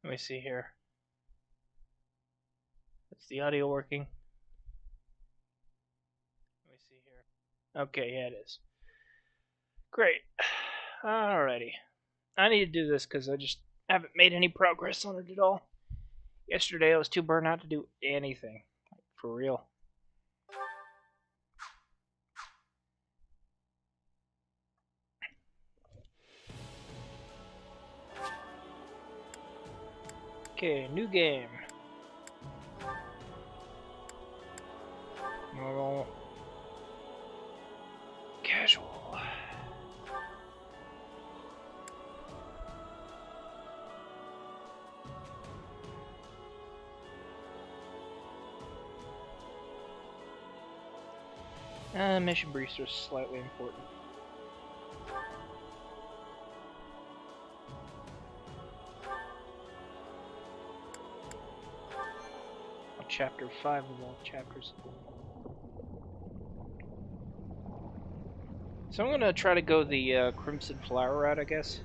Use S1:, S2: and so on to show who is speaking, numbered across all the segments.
S1: Let me see here. Is the audio working? Let me see here. Okay, yeah, it is. Great. Alrighty. I need to do this because I just haven't made any progress on it at all. Yesterday I was too burnt out to do anything. For real. Okay, new game. Normal. Casual. Mission briefs are slightly important. Chapter 5 of all chapters. So I'm gonna try to go the Crimson Flower route, I guess.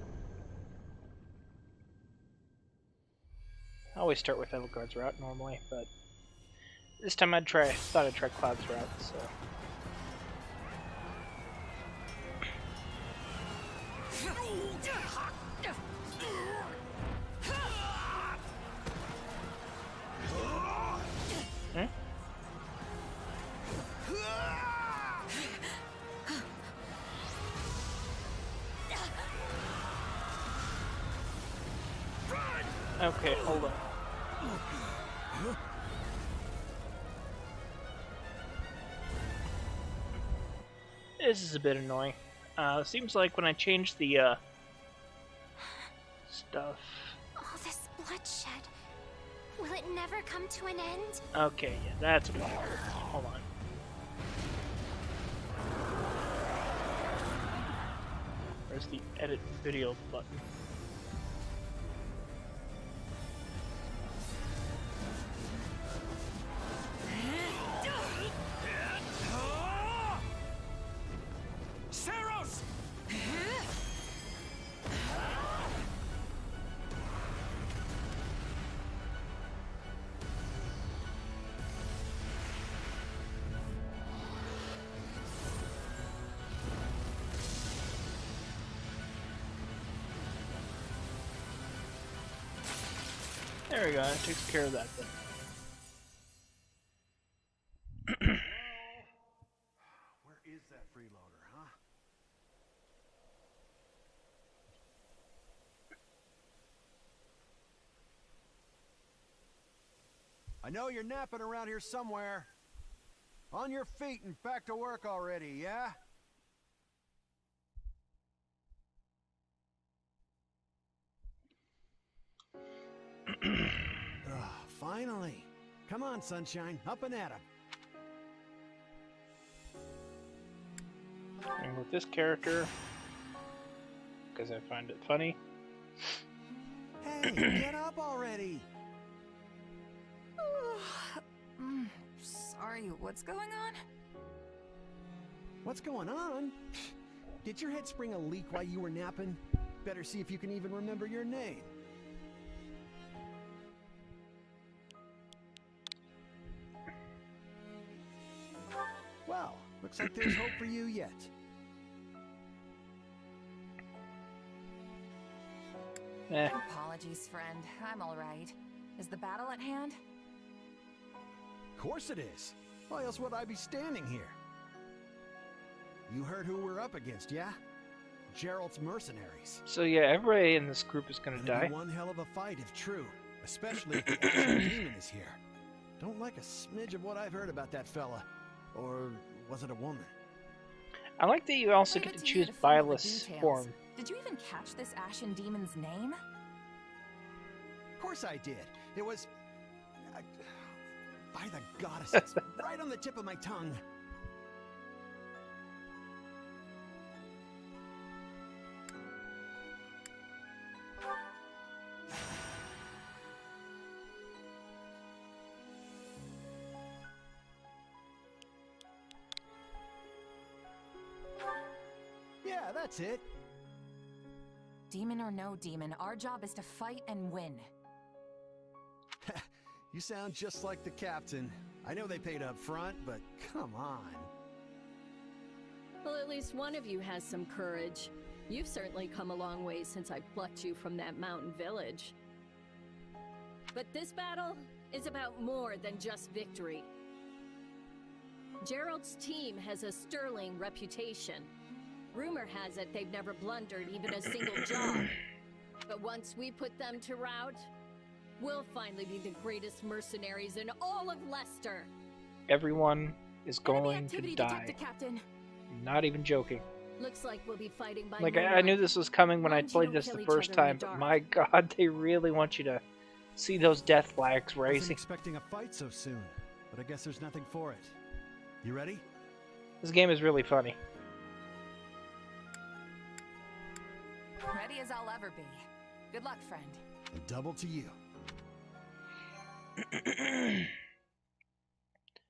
S1: I always start with Edelgard's route normally, but this time thought I'd try Cloud's route, so. Hmm? Okay, hold on. This is a bit annoying. Seems like when I change the stuff.
S2: All this bloodshed. Will it never come to an end?
S1: Okay, yeah, that's what I heard. Hold on. Where's the edit video button? There we go, that takes care of that then.
S3: Where is that freeloader, huh? I know you're napping around here somewhere. On your feet and back to work already, yeah? Finally. Come on, Sunshine. Up and at 'em.
S1: And with this character, because I find it funny.
S3: Hey, get up already.
S4: Sorry, what's going on?
S3: What's going on? Did your head spring a leak while you were napping? Better see if you can even remember your name. Well, looks like there's hope for you yet.
S4: Apologies, friend. I'm alright. Is the battle at hand?
S3: Of course it is. Why else would I be standing here? You heard who we're up against, yeah? Geralt's mercenaries.
S1: So yeah, everybody in this group is gonna die.
S3: One hell of a fight if true. Especially if the Ashen Demon is here. Don't like a smidge of what I've heard about that fella. Or was it a woman?
S1: I like that you also get to choose Byleth's form.
S4: Did you even catch this Ashen Demon's name?
S3: Of course I did. It was... by the goddesses, right on the tip of my tongue. Yeah, that's it.
S4: Demon or no demon, our job is to fight and win.
S3: You sound just like the captain. I know they paid up front, but come on.
S5: Well, at least one of you has some courage. You've certainly come a long way since I plucked you from that mountain village. But this battle is about more than just victory. Gerald's team has a sterling reputation. Rumor has it they've never blundered even a single job. But once we put them to rout, we'll finally be the greatest mercenaries in all of Leicester.
S1: Everyone is
S4: Enemy
S1: going to
S4: activity
S1: die.
S4: detected, Captain.
S1: Not even joking.
S5: Looks like we'll be fighting by
S1: Like, I
S5: moonlight.
S1: knew this was coming when I
S5: Mind you
S1: played
S5: don't
S1: this
S5: kill
S1: the
S5: each
S1: first
S5: other in
S1: time,
S5: the
S1: but
S5: dark.
S1: my god, they really want you to see those death flags
S3: Wasn't
S1: rising.
S3: expecting a fight so soon, but I guess there's nothing for it. You ready?
S1: This game is really funny.
S4: Ready as I'll ever be. Good luck, friend.
S3: And double to you.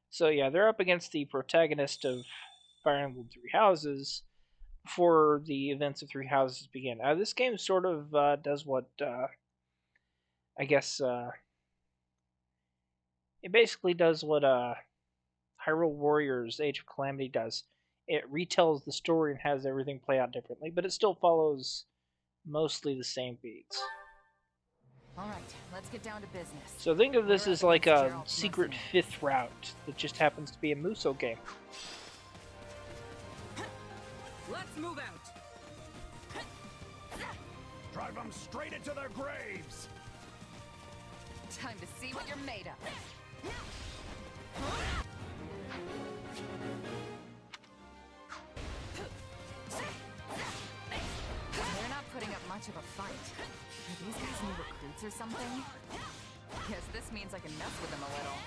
S1: So yeah, they're up against the protagonist of Fire Emblem Three Houses before the events of Three Houses begin. This game sort of does what I guess it basically does what Hyrule Warriors Age of Calamity does. It retells the story and has everything play out differently, but it still follows mostly the same beats.
S4: All right, let's get down to business.
S1: So think of this
S4: We're
S1: as
S4: up
S1: like
S4: against
S1: a
S4: Gerald's
S1: secret
S4: mercenaries.
S1: fifth route that just happens to be a Muso game.
S4: Let's move out.
S3: Drive them straight into their graves!
S4: Time to see what you're made of. They're not putting up much of a fight. Are these guys new recruits or something? Guess this means I can mess with them a little.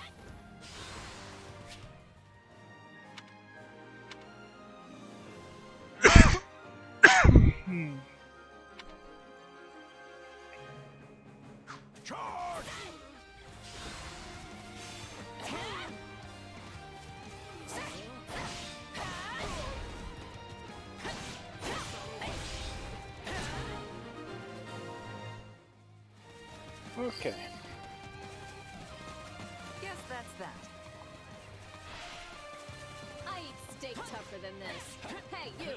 S3: Charge!
S1: Okay.
S4: Guess that's that.
S5: I eat steak tougher than this. Hey, you!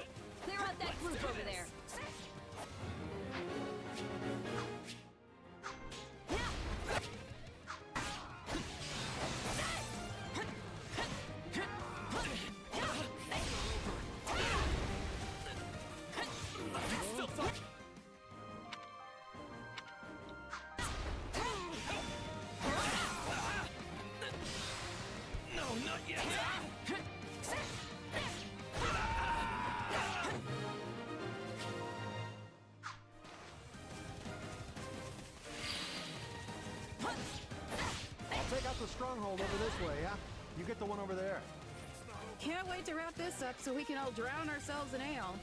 S5: Clear out that group over there.
S3: No, not yet! I'll take out the stronghold over this way, yeah? You get the one over there.
S6: Can't wait to wrap this up so we can all drown ourselves in ale.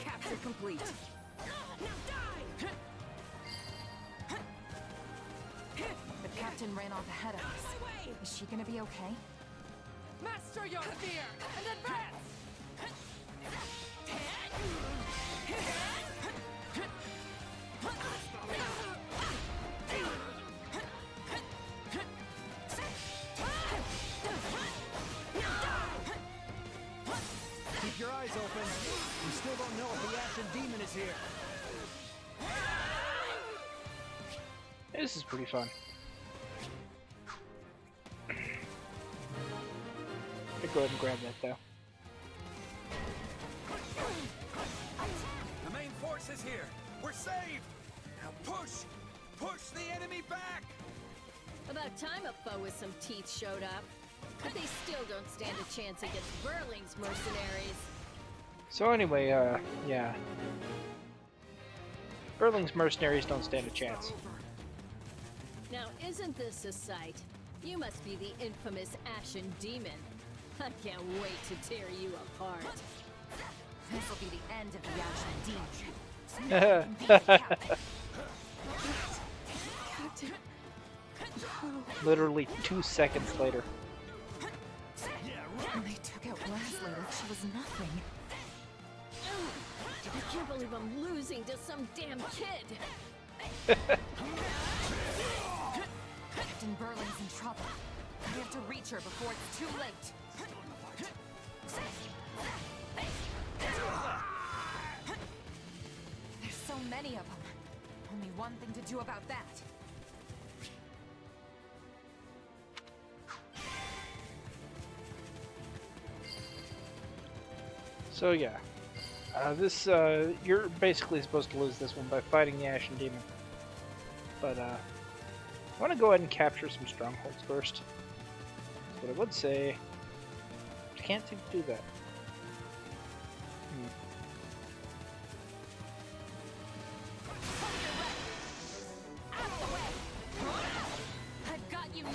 S4: Capture complete. The captain ran off ahead of us. Is she gonna be okay?
S6: Master your fear and advance!
S3: Keep your eyes open. We still don't know if the Ashen Demon is here.
S1: This is pretty fun. I'll go ahead and grab that though.
S3: The main force is here. We're saved. Now push! Push the enemy back!
S5: About time a foe with some teeth showed up. But they still don't stand a chance against Burling's mercenaries.
S1: So anyway, yeah. Burling's mercenaries don't stand a chance.
S5: Now, isn't this a sight? You must be the infamous Ashen Demon. I can't wait to tear you apart.
S4: This will be the end of the Ashen Demon.
S1: Literally 2 seconds later.
S4: And they took out Leslie like she was nothing.
S5: I can't believe I'm losing to some damn kid.
S4: Captain Burling's in trouble. We have to reach her before it's too late. There's so many of them. Only one thing to do about that.
S1: So yeah. You're basically supposed to lose this one by fighting the Ashen Demon. But, I want to go ahead and capture some strongholds first. But I would say, I can't seem to do that.
S5: I've got you now.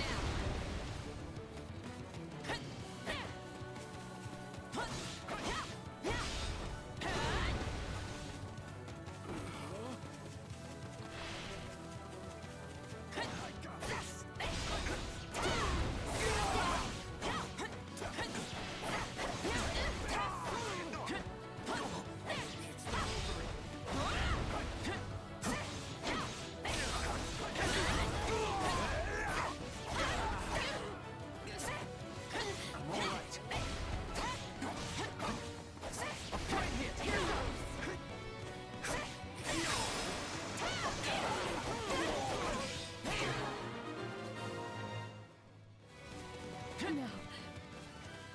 S5: No.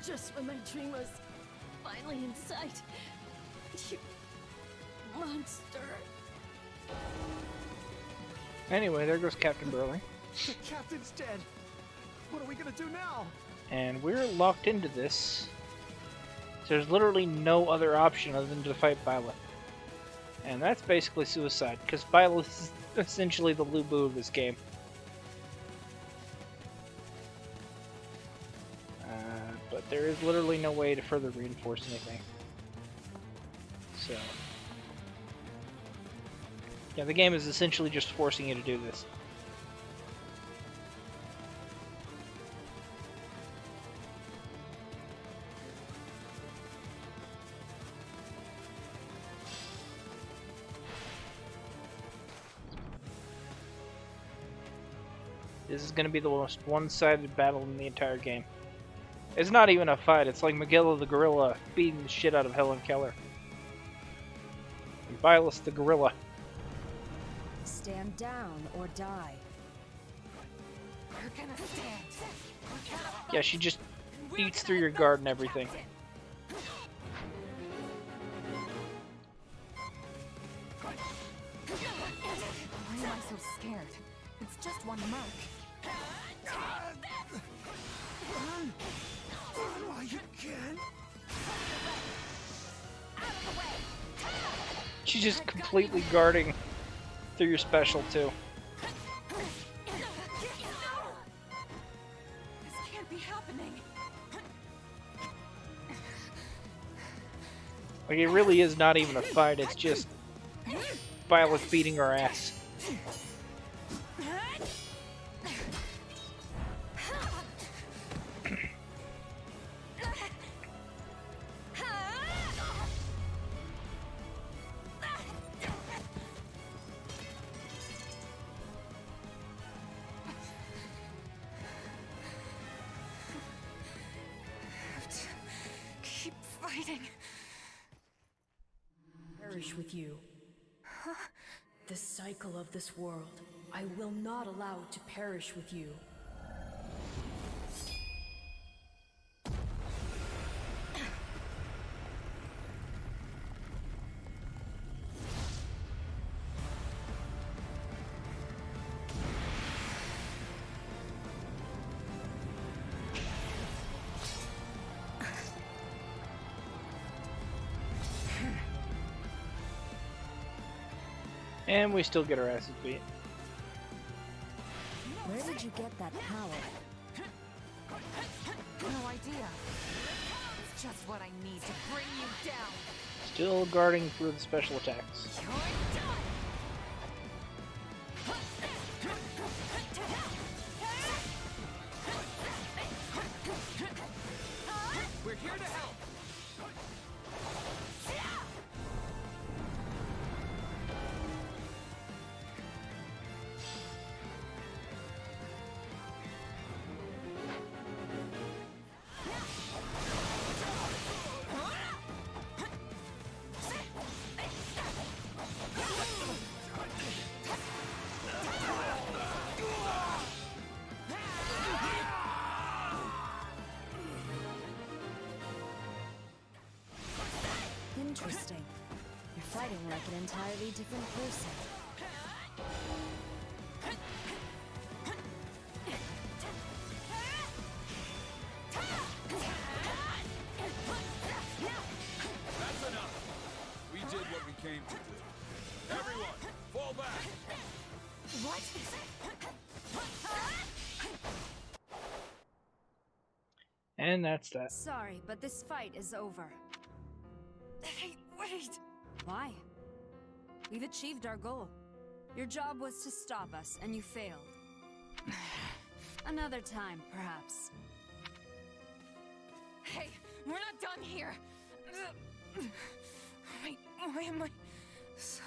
S5: Just when my dream was finally in sight. You monster.
S1: Anyway, there goes Captain Burling.
S3: The captain's dead. What are we gonna do now?
S1: And we're locked into this. So there's literally no other option other than to fight Byleth. And that's basically suicide, because Byleth is essentially the Lubu of this game. But there is literally no way to further reinforce anything. So, yeah, the game is essentially just forcing you to do this. This is going to be the most one-sided battle in the entire game. It's not even a fight, it's like Magilla the Gorilla beating the shit out of Helen Keller. And Byleth the Gorilla.
S7: Stand down or die.
S4: We're gonna stand. We're gonna
S1: Yeah, she just eats through your guard and everything.
S4: Why am I so scared? It's just one merc.
S3: Run! Run while you can!
S1: She's just completely guarding through your special too.
S4: This can't be happening.
S1: Like, it really is not even a fight, it's just Byleth beating her ass.
S4: Keep fighting.
S7: Perish with you. The cycle of this world. I will not allow it to perish with you.
S1: And we still get our asses beat.
S5: Where did you get that power?
S4: No idea. It's just what I need to bring you down.
S1: Still guarding through the special attacks.
S4: You're done. We're here to help.
S5: Interesting. You're fighting like an entirely different person.
S8: That's enough. We did what we came to do. Everyone, fall back.
S4: What?
S1: And that's that.
S9: Sorry, but this fight is over.
S4: Hey, wait.
S9: Why? We've achieved our goal. Your job was to stop us, and you failed. Another time, perhaps.
S4: Hey, we're not done here. Wait, why am I so...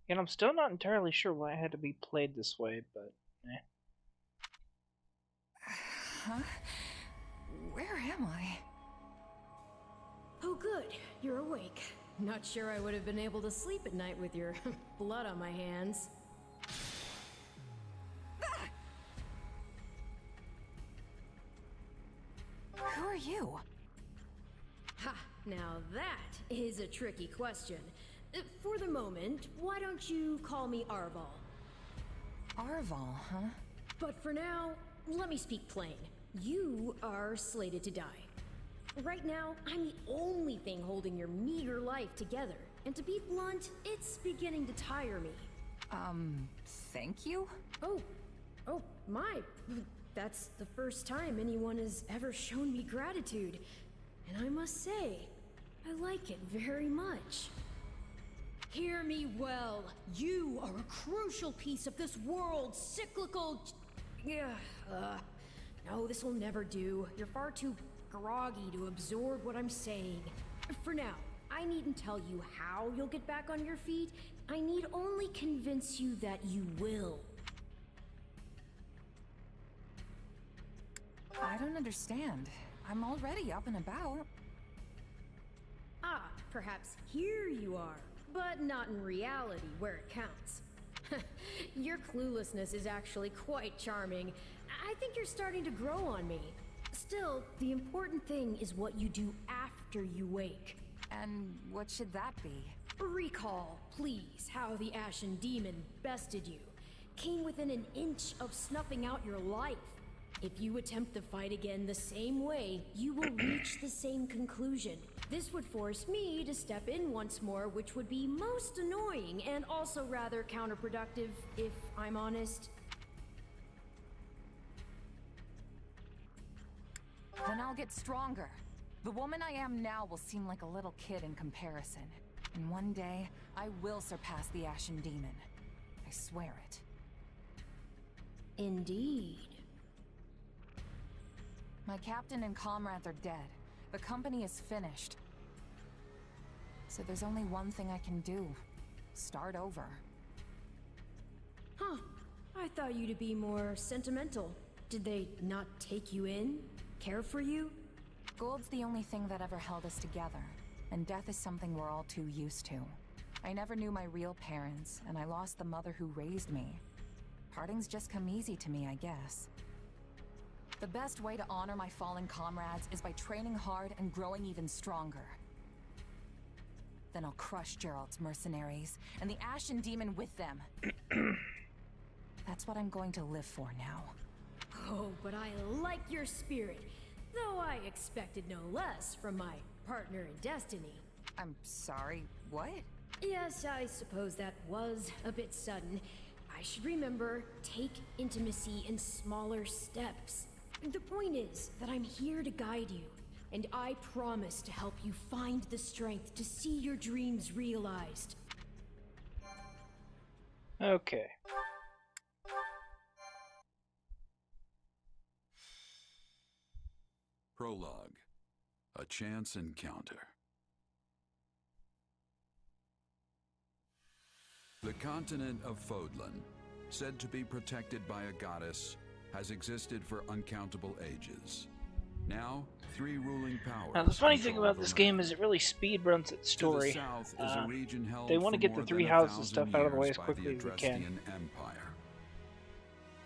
S1: And I'm still not entirely sure why it had to be played this way, but eh.
S4: Huh? Where am I?
S7: Oh, good. You're awake. Not sure I would have been able to sleep at night with your blood on my hands.
S4: Who are you?
S7: Ha! Now that is a tricky question. For the moment, why don't you call me Arval?
S4: Arval, huh?
S7: But for now, let me speak plain. You are slated to die. Right now, I'm the only thing holding your meager life together. And to be blunt, it's beginning to tire me.
S4: Thank you?
S7: Oh, my. That's the first time anyone has ever shown me gratitude. And I must say, I like it very much. Hear me well. You are a crucial piece of this world's cyclical... No, this will never do. You're far too groggy to absorb what I'm saying. For now, I needn't tell you how you'll get back on your feet. I need only convince you that you will.
S4: I don't understand. I'm already up and about.
S7: Ah, perhaps here you are, but not in reality where it counts. Your cluelessness is actually quite charming. I think you're starting to grow on me. Still, the important thing is what you do after you wake.
S4: And what should that be?
S7: Recall, please, how the Ashen Demon bested you. Came within an inch of snuffing out your life. If you attempt the fight again the same way, you will reach the same conclusion. This would force me to step in once more, which would be most annoying and also rather counterproductive, if I'm honest.
S4: Then I'll get stronger. The woman I am now will seem like a little kid in comparison. And one day, I will surpass the Ashen Demon. I swear it.
S7: Indeed.
S4: My captain and comrades are dead. The company is finished. So there's only one thing I can do. Start over.
S7: Huh. I thought you to be more sentimental. Did they not take you in? Care for you?
S4: Gold's the only thing that ever held us together, and death is something we're all too used to. I never knew my real parents, and I lost the mother who raised me. Parting's just come easy to me, I guess. The best way to honor my fallen comrades is by training hard and growing even stronger. Then I'll crush Gerald's mercenaries, and the Ashen Demon with them. That's what I'm going to live for now.
S7: Oh, but I like your spirit. Though I expected no less from my partner in destiny.
S4: I'm sorry, what?
S7: Yes, I suppose that was a bit sudden. I should remember, take intimacy in smaller steps. The point is that I'm here to guide you, and I promise to help you find the strength to see your dreams realized.
S1: Okay.
S8: Prologue. A chance encounter. The continent of Fodlan, said to be protected by a goddess, has existed for uncountable ages. Now, 3 ruling powers.
S1: Now, the funny thing
S8: control
S1: about
S8: the
S1: this
S8: land.
S1: game is it really speed runs its story.
S8: To the south is a region held
S1: They want to
S8: for
S1: get the
S8: more
S1: 3
S8: than
S1: houses
S8: 1,000
S1: stuff out of the way
S8: years
S1: as
S8: by the
S1: quickly as we can.
S8: Adrestian Empire.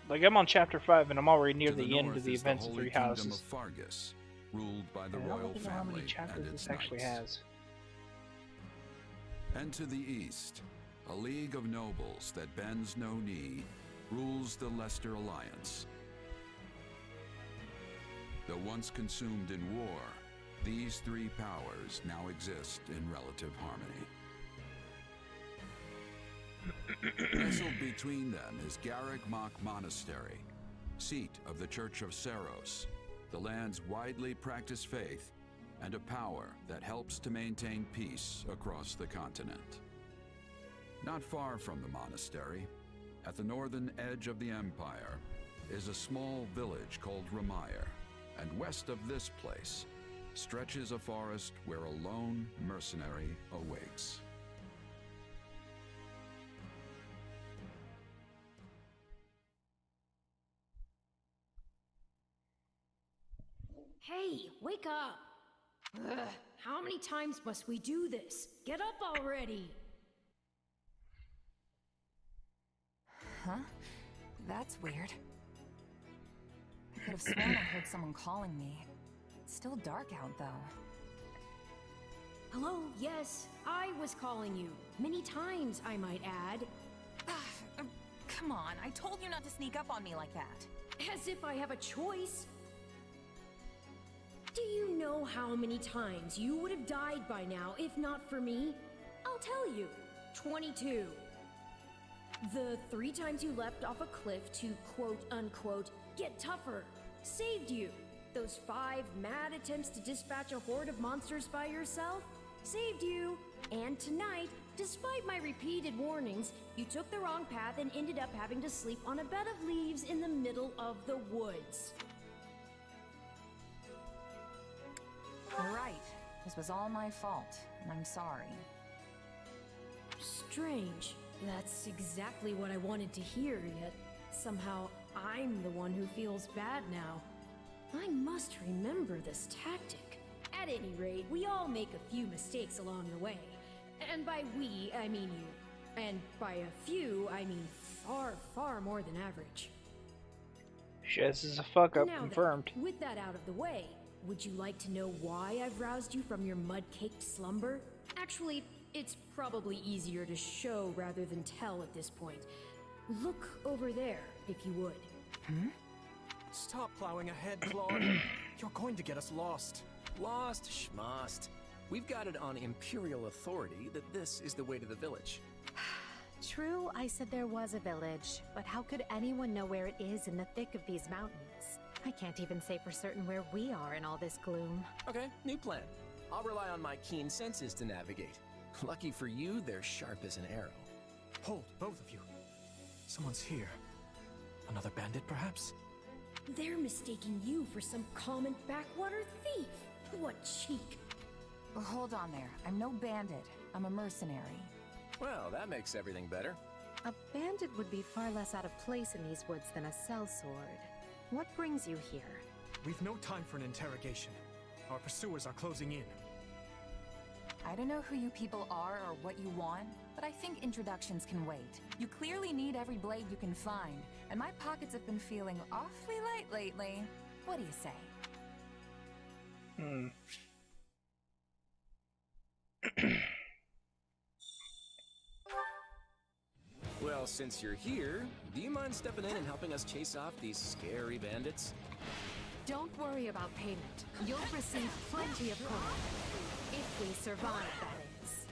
S1: Like, I'm on chapter 5 and I'm already near
S8: To
S1: the end
S8: north
S1: of the
S8: is
S1: events of
S8: Holy
S1: 3
S8: Kingdom
S1: houses.
S8: of Fargus, ruled by the
S1: I don't
S8: royal
S1: even know how many
S8: family
S1: chapters
S8: and
S1: this
S8: its
S1: actually
S8: knights.
S1: has.
S8: And to the east, a league of nobles that bends no knee rules the Leicester Alliance. Though once consumed in war, these 3 powers now exist in relative harmony. Nestled between them is Garrick Mach Monastery, seat of the Church of Saros, the land's widely practiced faith, and a power that helps to maintain peace across the continent. Not far from the monastery, at the northern edge of the empire, is a small village called Ramire, and west of this place stretches a forest where a lone mercenary awaits.
S7: Hey, wake up! Ugh, how many times must we do this? Get up already!
S4: Huh? That's weird. I could have sworn I heard someone calling me. It's still dark out, though.
S7: Hello, yes, I was calling you. Many times, I might add.
S4: Come on, I told you not to sneak up on me like that.
S7: As if I have a choice. Do you know how many times you would have died by now if not for me? I'll tell you. 22. The 3 times you leapt off a cliff to quote-unquote get tougher saved you. Those 5 mad attempts to dispatch a horde of monsters by yourself saved you. And tonight, despite my repeated warnings, you took the wrong path and ended up having to sleep on a bed of leaves in the middle of the woods.
S4: Right. This was all my fault, and I'm sorry.
S7: Strange. That's exactly what I wanted to hear, yet somehow I'm the one who feels bad now. I must remember this tactic. At any rate, we all make a few mistakes along the way. And by we, I mean you. And by a few, I mean far, far more than average.
S1: Shit, this is a fuck up,
S7: Now
S1: confirmed.
S7: then, with that out of the way, would you like to know why I've roused you from your mud-caked slumber? Actually, it's probably easier to show rather than tell at this point. Look over there, if you would.
S10: Stop plowing ahead, Claude. You're going to get us lost.
S11: Lost schmost. We've got it on Imperial authority that this is the way to the village.
S12: True, I said there was a village, but how could anyone know where it is in the thick of these mountains? I can't even say for certain where we are in all this gloom.
S11: Okay, new plan. I'll rely on my keen senses to navigate. Lucky for you, they're sharp as an arrow.
S10: Hold, both of you. Someone's here. Another bandit, perhaps?
S7: They're mistaking you for some common backwater thief. What cheek.
S4: Hold on there. I'm no bandit. I'm a mercenary.
S11: Well, that makes everything better.
S12: A bandit would be far less out of place in these woods than a sellsword. What brings you here?
S10: We've no time for an interrogation. Our pursuers are closing in.
S4: I don't know who you people are or what you want, but I think introductions can wait. You clearly need every blade you can find, and my pockets have been feeling awfully light lately. What do you say?
S11: Well, since you're here, do you mind stepping in and helping us chase off these scary bandits?
S12: Don't worry about payment. You'll receive plenty of coin. If we survive, that is.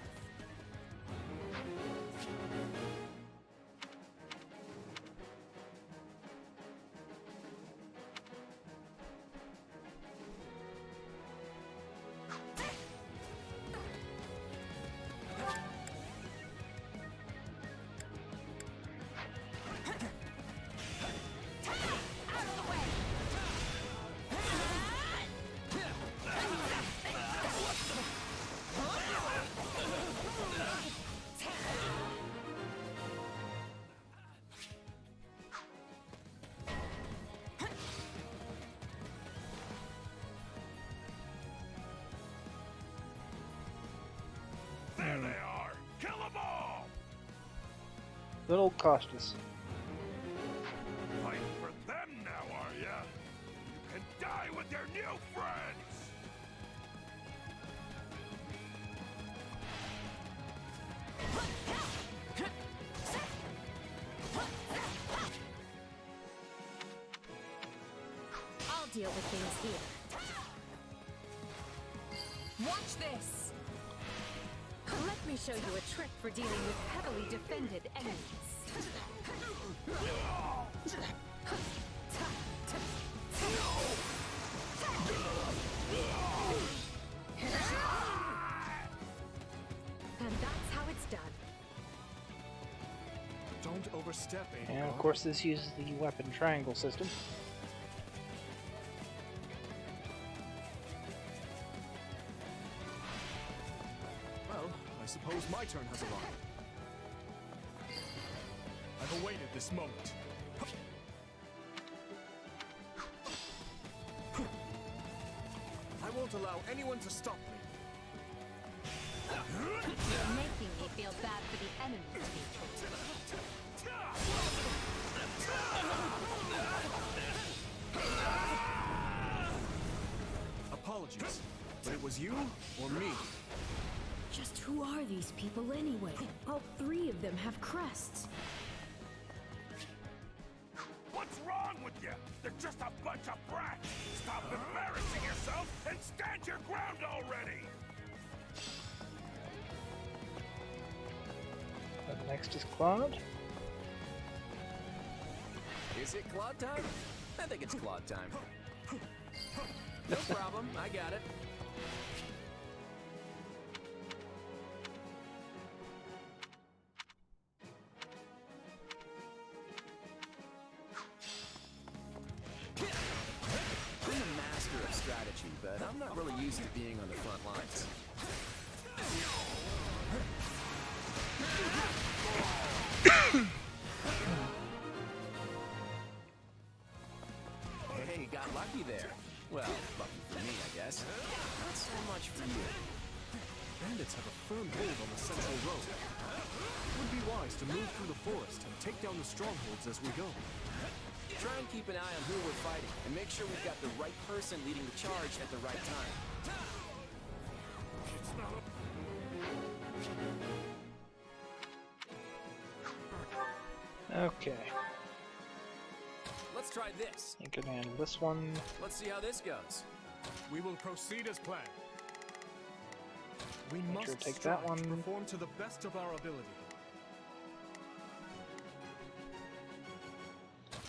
S3: There they are! Kill them all!
S1: Little cautious.
S3: Fighting for them now, are ya? You can die with your new friends!
S12: I'll deal with things here. Watch this! Let me show you a trick for dealing with heavily defended enemies. And that's how it's done.
S10: Don't overstep, Aiden.
S1: And of course this uses the weapon triangle system.
S10: Well, I suppose my turn has arrived. I've awaited this moment. I won't allow anyone to stop me.
S12: You're making me feel bad for the enemy to be killed.
S10: Apologies, but it was you or me.
S7: Just who are these people anyway? All three of them have crests.
S3: What's wrong with you? They're just a bunch of brats! Stop embarrassing yourself and stand your ground already!
S1: Up next is Claude.
S11: Is it Claude time? I think it's Claude time. No problem, I got it. I'm a master of strategy, but I'm not really used to being on the front lines. Hey, got lucky there. Well, lucky for me, I guess. Not so much for you.
S10: Bandits have a firm hold on the central road. It would be wise to move through the forest and take down the strongholds as we go.
S11: Try and keep an eye on who we're fighting, and make sure we've got the right person leading the charge at the right time.
S1: Okay,
S11: Let's try this.
S1: you can handle this one.
S11: Let's see how this goes.
S10: We will proceed as planned. We
S1: Make
S10: must
S1: sure to take
S10: strive
S1: that one.
S10: to perform to the best of our ability.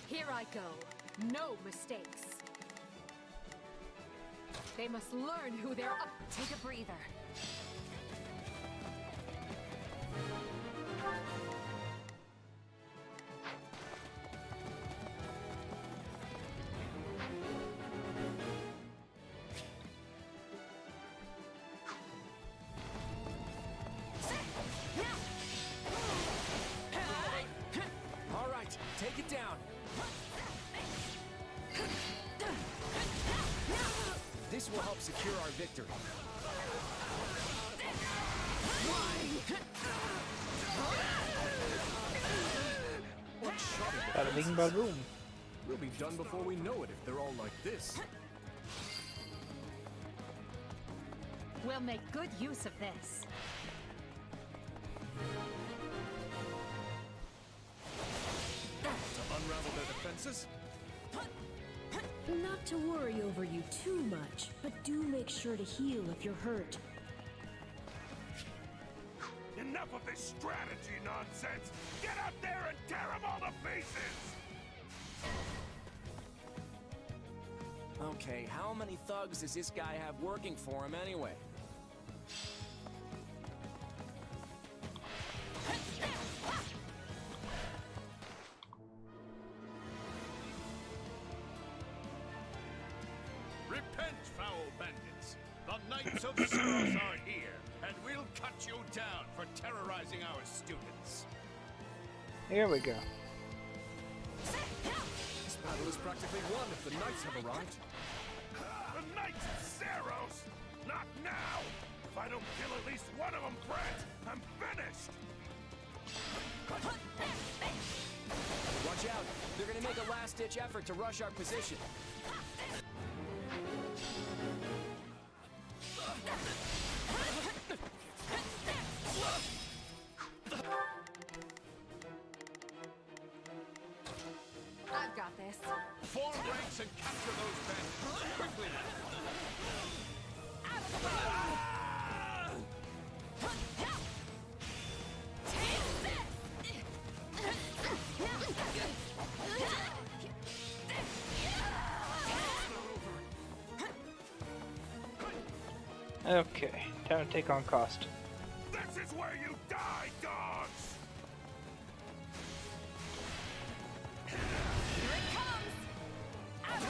S12: Here I go. No mistakes. They must learn who they're up.
S4: Take a breather.
S11: All right, take it down. This will help secure our victory.
S10: What shot at
S1: Bada bing, bada boom.
S10: We'll be done before we know it if they're all like this.
S12: We'll make good use of this.
S10: To unravel their defenses?
S7: Not to worry over you too much, but do make sure to heal if you're hurt.
S13: Enough of this strategy nonsense! Get out there and tear them all to pieces!
S11: Okay, how many thugs does this guy have working for him anyway?
S13: Repent, foul bandits! The Knights of Ceros are here, and we'll cut you down for terrorizing our students.
S1: Here we go.
S10: This battle is practically won if the knights have arrived.
S13: The Knights of Ceros? Not now! If I don't kill at least one of them, Brent, I'm finished!
S11: Watch out! They're gonna make a last-ditch effort to rush our position.
S4: I've got this.
S13: Form ranks and capture those bandits! Quickly now!
S1: Okay, time to take on Cost.
S13: This is where you die, dogs!
S2: Here it comes! Out of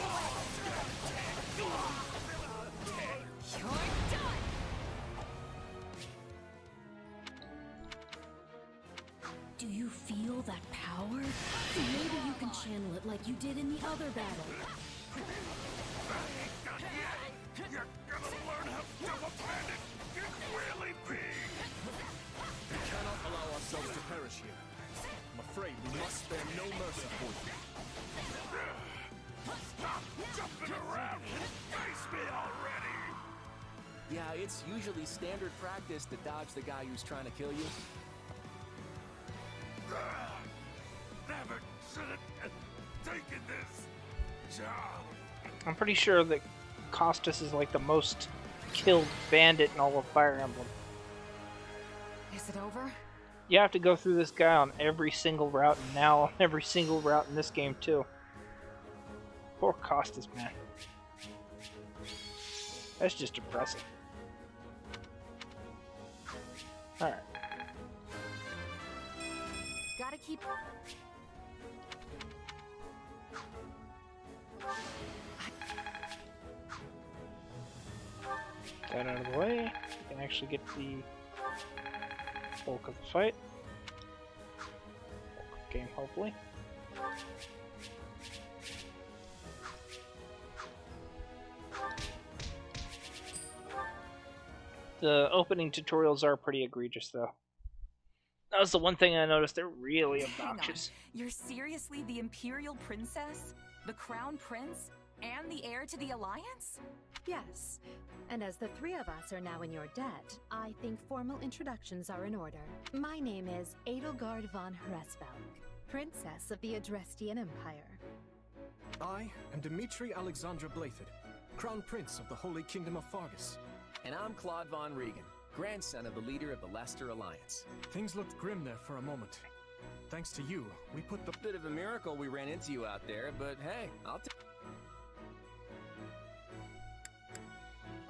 S2: the way! You're done!
S7: Do you feel that power? Maybe you can channel it like you did in the other battle.
S13: You're gonna learn how double bandit can really be!
S10: We cannot allow ourselves to perish here. I'm afraid we must spare no mercy for you.
S13: Stop jumping around and face me already!
S11: Yeah, it's usually standard practice to dodge the guy who's trying to kill you.
S13: Never should have taken this job.
S1: I'm pretty sure that Costas is like the most killed bandit in all of Fire Emblem.
S4: Is it over?
S1: You have to go through this guy on every single route, and now on every single route in this game too. Poor Costas, man. That's just depressing. Alright.
S4: Gotta keep...
S1: That out of the way. We can actually get the bulk of the fight. Bulk of the game, hopefully. The opening tutorials are pretty egregious, though. That was the one thing I noticed. They're really obnoxious.
S4: You're seriously the Imperial Princess? The Crown Prince? And the heir to the Alliance?
S12: Yes. And as the three of us are now in your debt, I think formal introductions are in order. My name is Edelgard von Hresvelg, Princess of the Adrestian Empire.
S10: I am Dimitri Alexandra Blathid, Crown Prince of the Holy Kingdom of Fargus.
S11: And I'm Claude von Regan, grandson of the leader of the Leicester Alliance.
S10: Things looked grim there for a moment. Thanks to you, we put the...
S11: Bit of a miracle we ran into you out there, but hey,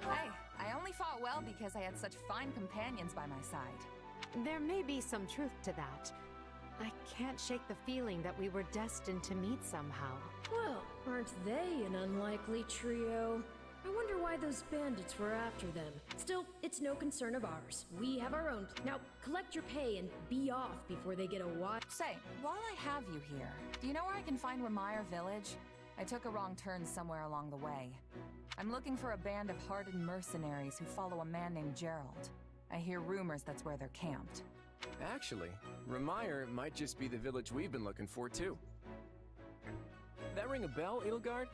S4: Hey, I only fought well because I had such fine companions by my side.
S12: There may be some truth to that. I can't shake the feeling that we were destined to meet somehow.
S7: Well, aren't they an unlikely trio? I wonder why those bandits were after them. Still, it's no concern of ours. We have our own. Now, collect your pay and be off before they get a wide.
S4: Say, while I have you here, do you know where I can find Remire Village? I took a wrong turn somewhere along the way. I'm looking for a band of hardened mercenaries who follow a man named Gerald. I hear rumors that's where they're camped.
S11: Actually, Remire might just be the village we've been looking for, too. That ring a bell, Edelgard?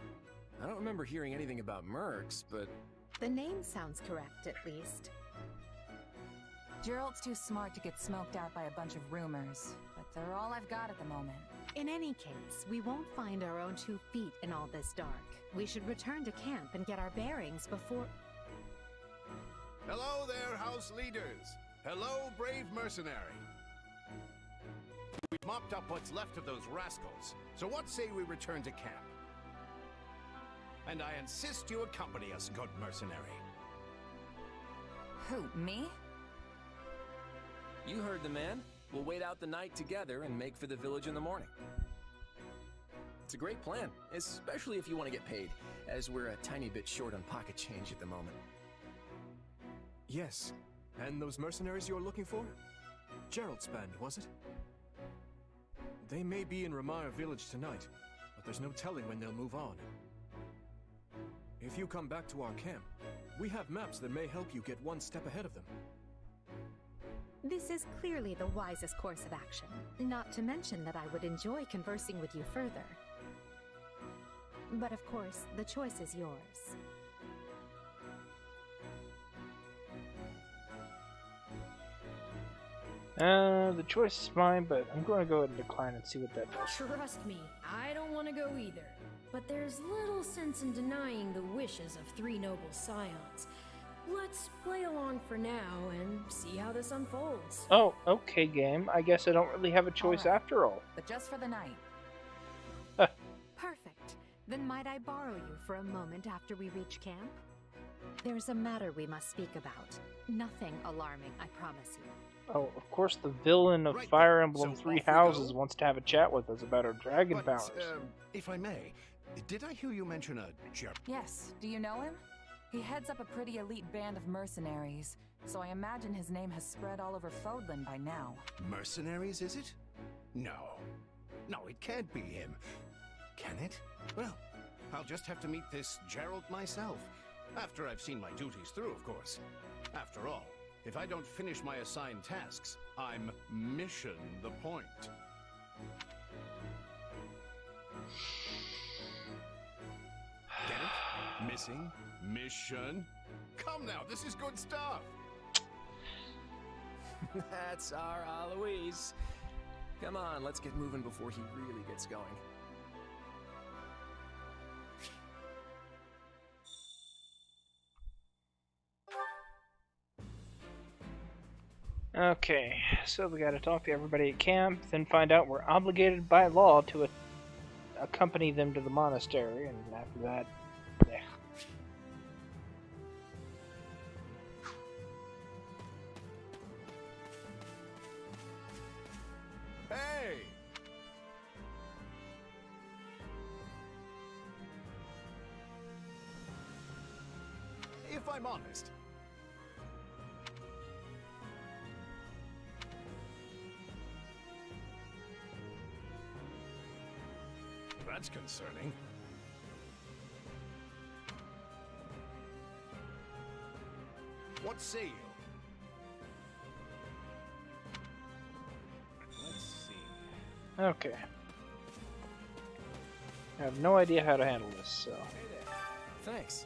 S11: I don't remember hearing anything about mercs, but...
S12: The name sounds correct, at least.
S4: Gerald's too smart to get smoked out by a bunch of rumors, but they're all I've got at the moment.
S12: In any case, we won't find our own 2 feet in all this dark. We should return to camp and get our bearings before...
S13: Hello there, house leaders. Hello, brave mercenary. We've mopped up what's left of those rascals, so what say we return to camp? And I insist you accompany us, good mercenary.
S4: Who, me?
S11: You heard the man. We'll wait out the night together and make for the village in the morning. It's a great plan, especially if you want to get paid, as we're a tiny bit short on pocket change at the moment.
S10: Yes. And those mercenaries you're looking for? Gerald's band, was it? They may be in Ramire village tonight, but there's no telling when they'll move on. If you come back to our camp, we have maps that may help you get one step ahead of them.
S12: This is clearly the wisest course of action. Not to mention that I would enjoy conversing with you further. But of course, the choice is yours.
S1: The choice is mine, but I'm going to go ahead and decline and see what that does.
S7: Trust me, I don't want to go either. But there's little sense in denying the wishes of 3 noble scions. Let's play along for now and see how this unfolds.
S1: Oh, okay, game. I guess I don't really have a choice after all.
S4: But just for the night.
S12: Perfect. Then might I borrow you for a moment after we reach camp? There's a matter we must speak about. Nothing alarming, I promise you.
S1: Oh, of course the villain of Fire Emblem Three Houses wants to have a chat with us about our dragon powers.
S13: If I may, did I hear you mention a
S4: Yes. Do you know him? He heads up a pretty elite band of mercenaries, so I imagine his name has spread all over Fodlan by now.
S13: Mercenaries, is it? No. No, it can't be him. Can it? Well, I'll just have to meet this Gerald myself. After I've seen my duties through, of course. After all, if I don't finish my assigned tasks, I'm mission the point. Get it? Missing? Mission? Come now, this is good stuff!
S11: That's our Aloise. Come on, let's get moving before he really gets going.
S1: Okay, so we gotta talk to everybody at camp, then find out we're obligated by law to accompany them to the monastery, and after that, blech.
S13: Hey! If I'm honest, that's concerning. What say you? Let's see.
S1: Okay. I have no idea how to handle this, so...
S11: Hey there. Thanks.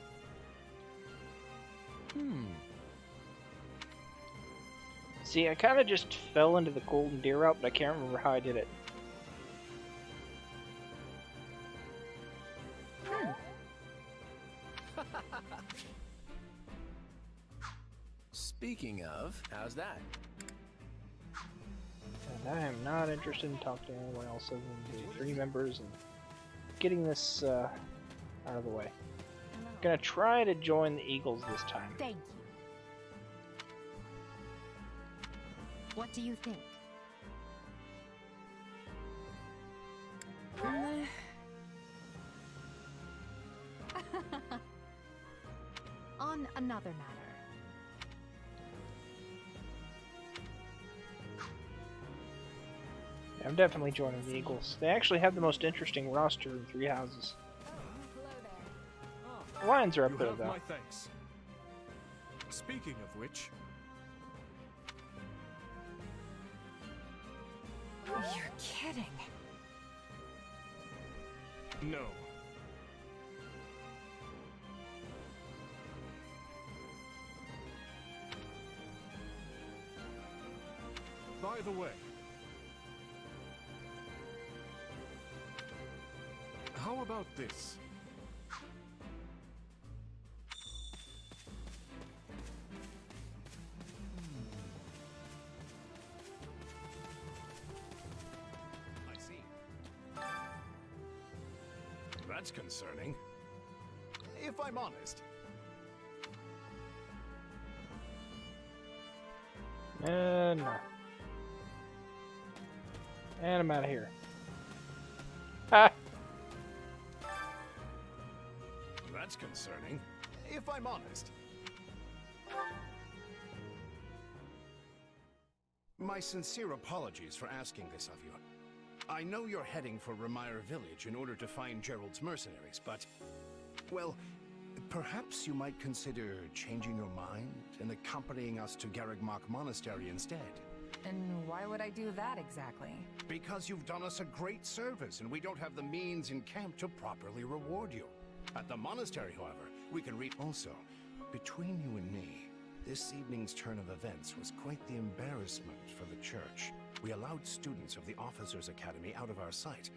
S1: See, I kind of just fell into the golden deer route, but I can't remember how I did it.
S11: Speaking of, how's that?
S1: And I am not interested in talking to anyone else other than the 3 members and getting this out of the way. Gonna try to join the Eagles this time.
S12: Thank you. What do you think? On another matter.
S1: Yeah, I'm definitely joining the Eagles. They actually have the most interesting roster in 3 houses. The Lions are up there, though.
S10: My thanks. Speaking of which...
S4: You're kidding.
S10: No. By the way, How about this?
S13: I see. That's concerning. If I'm honest.
S1: And no. And I'm out of here. Ha!
S13: That's concerning. If I'm honest. My sincere apologies for asking this of you. I know you're heading for Remire Village in order to find Gerald's mercenaries, but... well, perhaps you might consider changing your mind and accompanying us to Garreg Mach Monastery instead.
S4: And why would I do that exactly?
S13: Because you've done us a great service, and we don't have the means in camp to properly reward you. At the monastery, however, we can read also. Between you and me, this evening's turn of events was quite the embarrassment for the church. We allowed students of the Officers' Academy out of our sight,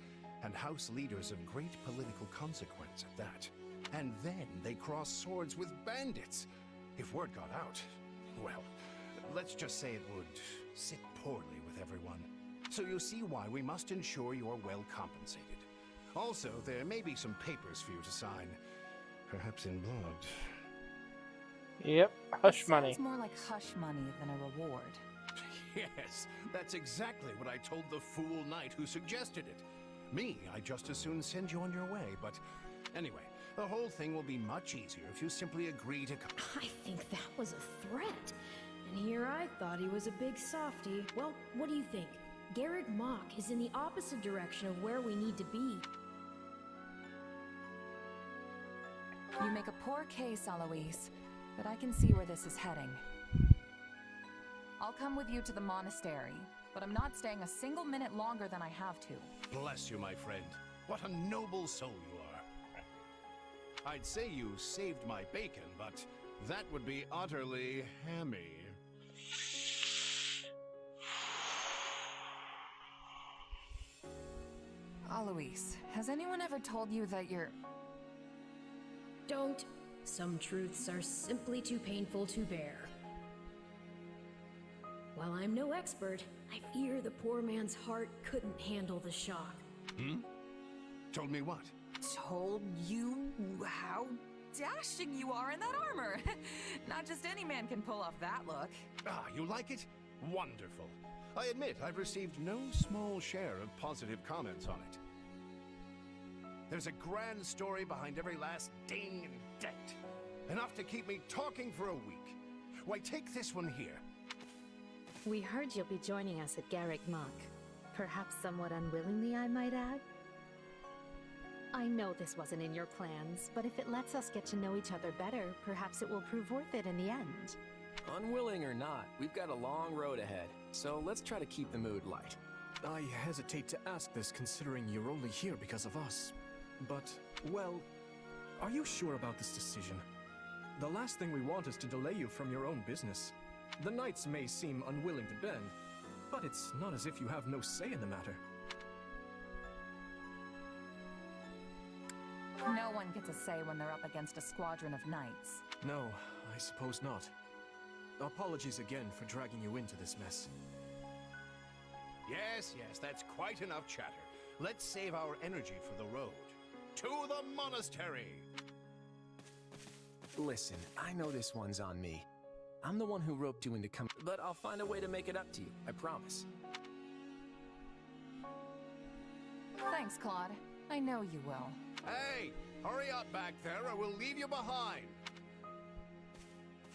S13: and house leaders of great political consequence at that. And then they crossed swords with bandits. If word got out, well, let's just say it would sit poorly with everyone. So you see why we must ensure you're well compensated. Also, there may be some papers for you to sign, perhaps in blood.
S1: Yep, hush money.
S4: It's more like hush money than a reward.
S13: Yes, that's exactly what I told the fool knight who suggested it. Me, I'd just as soon send you on your way, but anyway, the whole thing will be much easier if you simply agree to come.
S7: I think that was a threat. And here I thought he was a big softy. Well, what do you think? Garreg Mach is in the opposite direction of where we need to be.
S4: You make a poor case, Eloise, but I can see where this is heading. I'll come with you to the monastery, but I'm not staying a single minute longer than I have to.
S13: Bless you, my friend. What a noble soul you are. I'd say you saved my bacon, but that would be utterly hammy.
S4: Eloise, has anyone ever told you that you're...
S7: Don't. Some truths are simply too painful to bear. While I'm no expert, I fear the poor man's heart couldn't handle the shock.
S13: Hmm? Told me what?
S4: Told you how dashing you are in that armor. Not just any man can pull off that look.
S13: Ah, you like it? Wonderful. I admit I've received no small share of positive comments on it. There's a grand story behind every last ding and dent. Enough to keep me talking for a week. Why, take this one here.
S12: We heard you'll be joining us at Garreg Mach. Perhaps somewhat unwillingly, I might add. I know this wasn't in your plans, but if it lets us get to know each other better, perhaps it will prove worth it in the end.
S11: Unwilling or not, we've got a long road ahead, so let's try to keep the mood light.
S10: I hesitate to ask this considering you're only here because of us. But, well, are you sure about this decision? The last thing we want is to delay you from your own business. The knights may seem unwilling to bend, but it's not as if you have no say in the matter.
S4: No one gets a say when they're up against a squadron of knights.
S10: No, I suppose not. Apologies again for dragging you into this mess.
S13: Yes, that's quite enough chatter. Let's save our energy for the road. To the monastery!
S11: Listen, I know this one's on me. I'm the one who roped you into coming, but I'll find a way to make it up to you, I promise.
S4: Thanks, Claude. I know you will.
S13: Hey, hurry up back there or we'll leave you behind.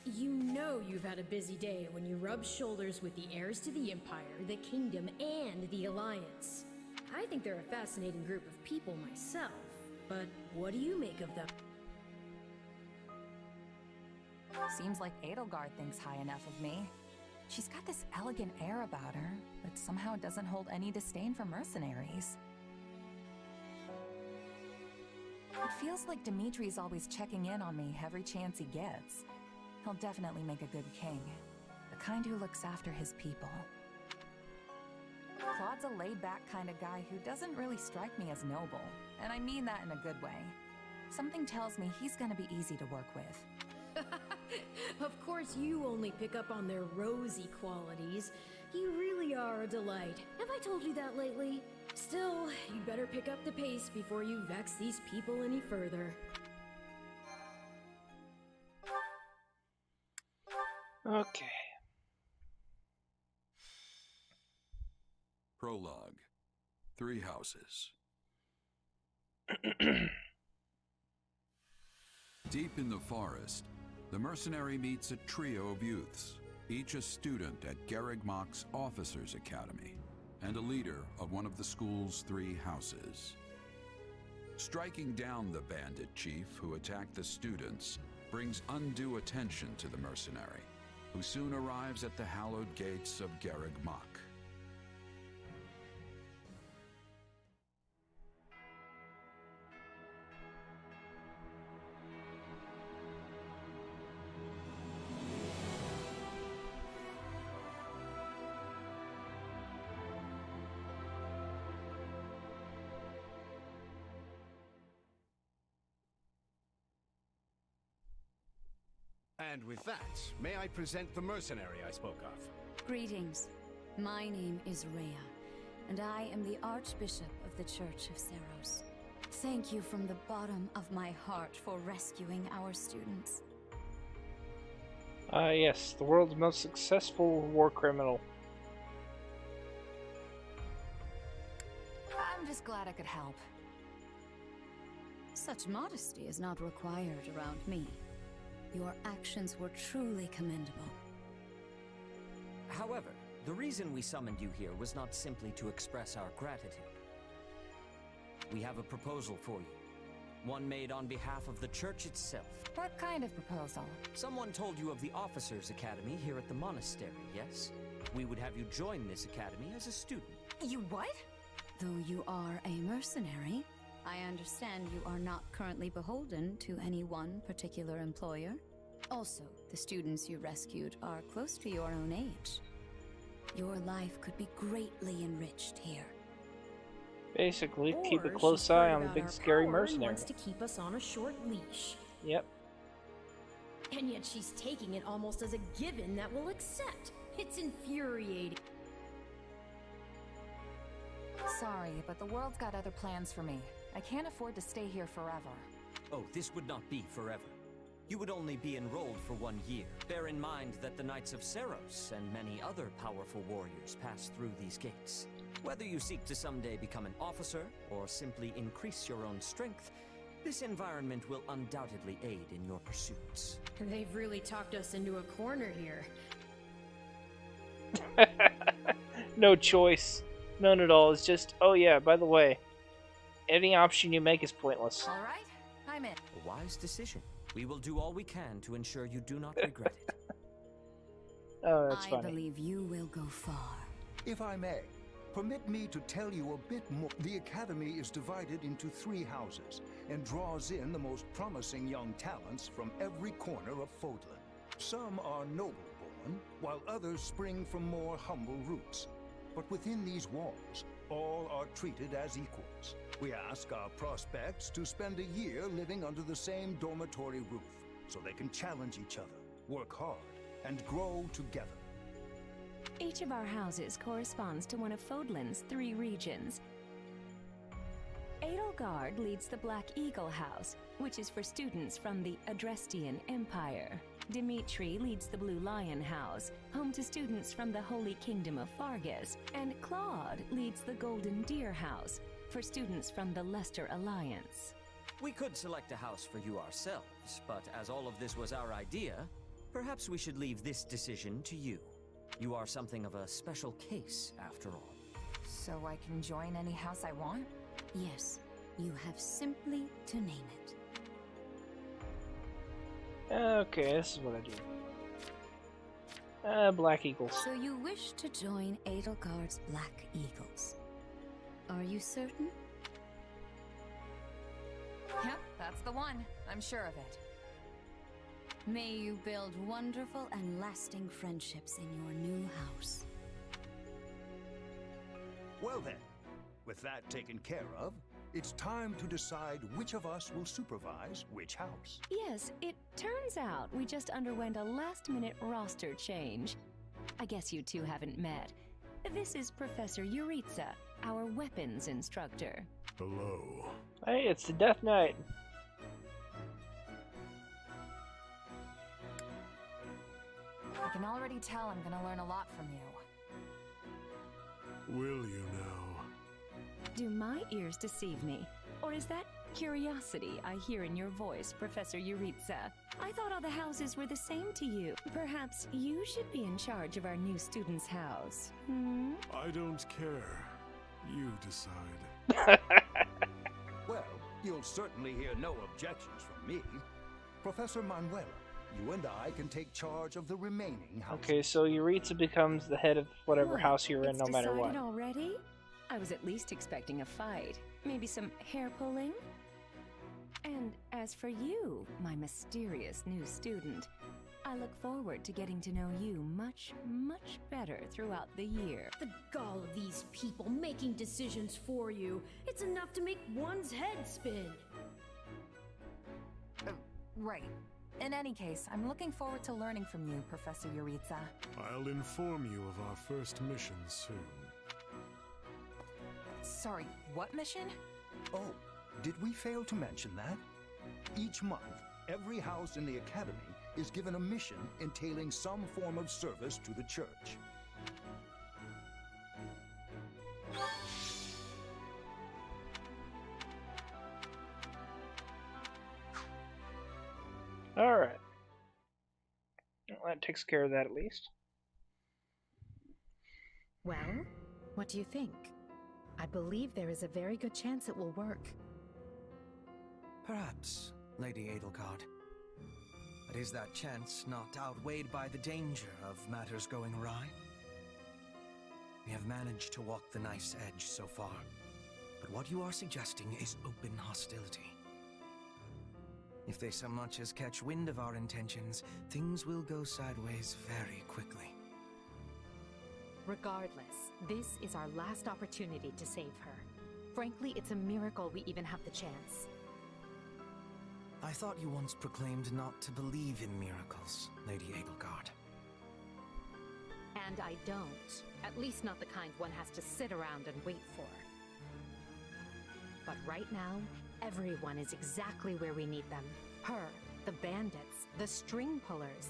S7: You know you've had a busy day when you rub shoulders with the heirs to the Empire, the Kingdom, and the Alliance. I think they're a fascinating group of people myself, but what do you make of them?
S4: Seems like Edelgard thinks high enough of me. She's got this elegant air about her, but somehow doesn't hold any disdain for mercenaries. It feels like Dimitri's always checking in on me every chance he gets. He'll definitely make a good king. The kind who looks after his people. Claude's a laid-back kind of guy who doesn't really strike me as noble. and I mean that in a good way. Something tells me he's gonna be easy to work with.
S7: Of course you only pick up on their rosy qualities. You really are a delight. Have I told you that lately? Still, you better pick up the pace before you vex these people any further.
S1: Okay.
S8: Prologue. 3 houses. Deep in the forest, the mercenary meets a trio of youths, each a student at Garreg Mach's Officers' Academy, and a leader of one of the school's 3 houses. Striking down the bandit chief who attacked the students brings undue attention to the mercenary, who soon arrives at the hallowed gates of Garreg Mach.
S13: And with that, may I present the mercenary I spoke of?
S9: Greetings. My name is Rhea, and I am the Archbishop of the Church of Seros. Thank you from the bottom of my heart for rescuing our students.
S1: Yes, the world's most successful war criminal.
S4: I'm just glad I could help.
S9: Such modesty is not required around me. Your actions were truly commendable.
S14: However, the reason we summoned you here was not simply to express our gratitude. We have a proposal for you. One made on behalf of the church itself.
S4: What kind of proposal?
S14: Someone told you of the Officers' Academy here at the monastery, yes? We would have you join this academy as a student.
S4: You what?
S9: Though you are a mercenary, I understand you are not currently beholden to any one particular employer. Also, the students you rescued are close to your own age. Your life could be greatly enriched here.
S1: Basically,
S7: Or
S1: keep a
S7: she's
S1: close
S7: heard
S1: eye on the
S7: about
S1: big
S7: our
S1: scary
S7: power and
S1: mercenary.
S7: wants to keep us on a short leash.
S1: Yep.
S7: And yet she's taking it almost as a given that we'll accept. It's infuriating.
S4: Sorry, but the world's got other plans for me. I can't afford to stay here forever.
S14: Oh, this would not be forever. You would only be enrolled for 1 year. Bear in mind that the Knights of Seros and many other powerful warriors pass through these gates. Whether you seek to someday become an officer, or simply increase your own strength, this environment will undoubtedly aid in your pursuits.
S7: They've really talked us into a corner here.
S1: No choice. None at all. It's just, oh yeah, by the way, any option you make is pointless.
S4: All right, I'm in.
S14: A wise decision. We will do all we can to ensure you do not regret it.
S1: Oh, that's
S9: I
S1: funny.
S9: believe you will go far.
S15: If I may, permit me to tell you a bit more. The Academy is divided into 3 houses and draws in the most promising young talents from every corner of Fodlan. Some are noble-born, while others spring from more humble roots. But within these walls, all are treated as equals. We ask our prospects to spend a year living under the same dormitory roof, so they can challenge each other, work hard, and grow together.
S16: Each of our houses corresponds to one of Fodlan's 3 regions. Edelgard leads the Black Eagle House, which is for students from the Adrestian Empire. Dimitri leads the Blue Lion House, home to students from the Holy Kingdom of Fargus. And Claude leads the Golden Deer House, for students from the Leicester Alliance.
S14: We could select a house for you ourselves, but as all of this was our idea, perhaps we should leave this decision to you. You are something of a special case, after all.
S4: So I can join any house I want?
S9: Yes, you have simply to name it.
S1: Okay, this is what I do. Black Eagles.
S9: So you wish to join Edelgard's Black Eagles. Are you certain?
S4: Yep, that's the one. I'm sure of it.
S9: May you build wonderful and lasting friendships in your new house.
S15: Well then, with that taken care of, It's time to decide which of us will supervise which house.
S16: Yes, it turns out we just underwent a last-minute roster change. I guess you two haven't met. This is Professor Yuritsa, our weapons instructor.
S10: Hello.
S1: Hey, it's the Death Knight.
S4: I can already tell I'm gonna learn a lot from you.
S10: Will you now?
S16: Do my ears deceive me? Or is that curiosity I hear in your voice, Professor Yuritsa? I thought all the houses were the same to you. Perhaps you should be in charge of our new student's house. Hmm?
S10: I don't care. You decide.
S15: Well, you'll certainly hear no objections from me. Professor Manuela, you and I can take charge of the remaining houses.
S1: Okay, so Yuritsa becomes the head of whatever
S16: What?
S1: house you're in,
S16: It's
S1: no matter what.
S16: decided already? I was at least expecting a fight. Maybe some hair pulling? And as for you, my mysterious new student, I look forward to getting to know you much, much better throughout the year.
S7: The gall of these people making decisions for you. It's enough to make one's head spin.
S4: Right. In any case, I'm looking forward to learning from you, Professor Yuritsa.
S10: I'll inform you of our first mission soon.
S4: Sorry, what mission?
S15: Oh, did we fail to mention that? Each month, every house in the Academy is given a mission entailing some form of service to the church.
S1: Alright. Well, that takes care of that at least.
S12: Well, what do you think? I believe there is a very good chance it will work.
S14: Perhaps, Lady Edelgard. But is that chance not outweighed by the danger of matters going awry? We have managed to walk the knife's edge so far, but what you are suggesting is open hostility. If they so much as catch wind of our intentions, things will go sideways very quickly.
S12: Regardless, this is our last opportunity to save her. Frankly, it's a miracle we even have the chance.
S14: I thought you once proclaimed not to believe in miracles, Lady Edelgard.
S12: And I don't. At least not the kind one has to sit around and wait for. But right now, everyone is exactly where we need them. Her, the bandits, the string pullers,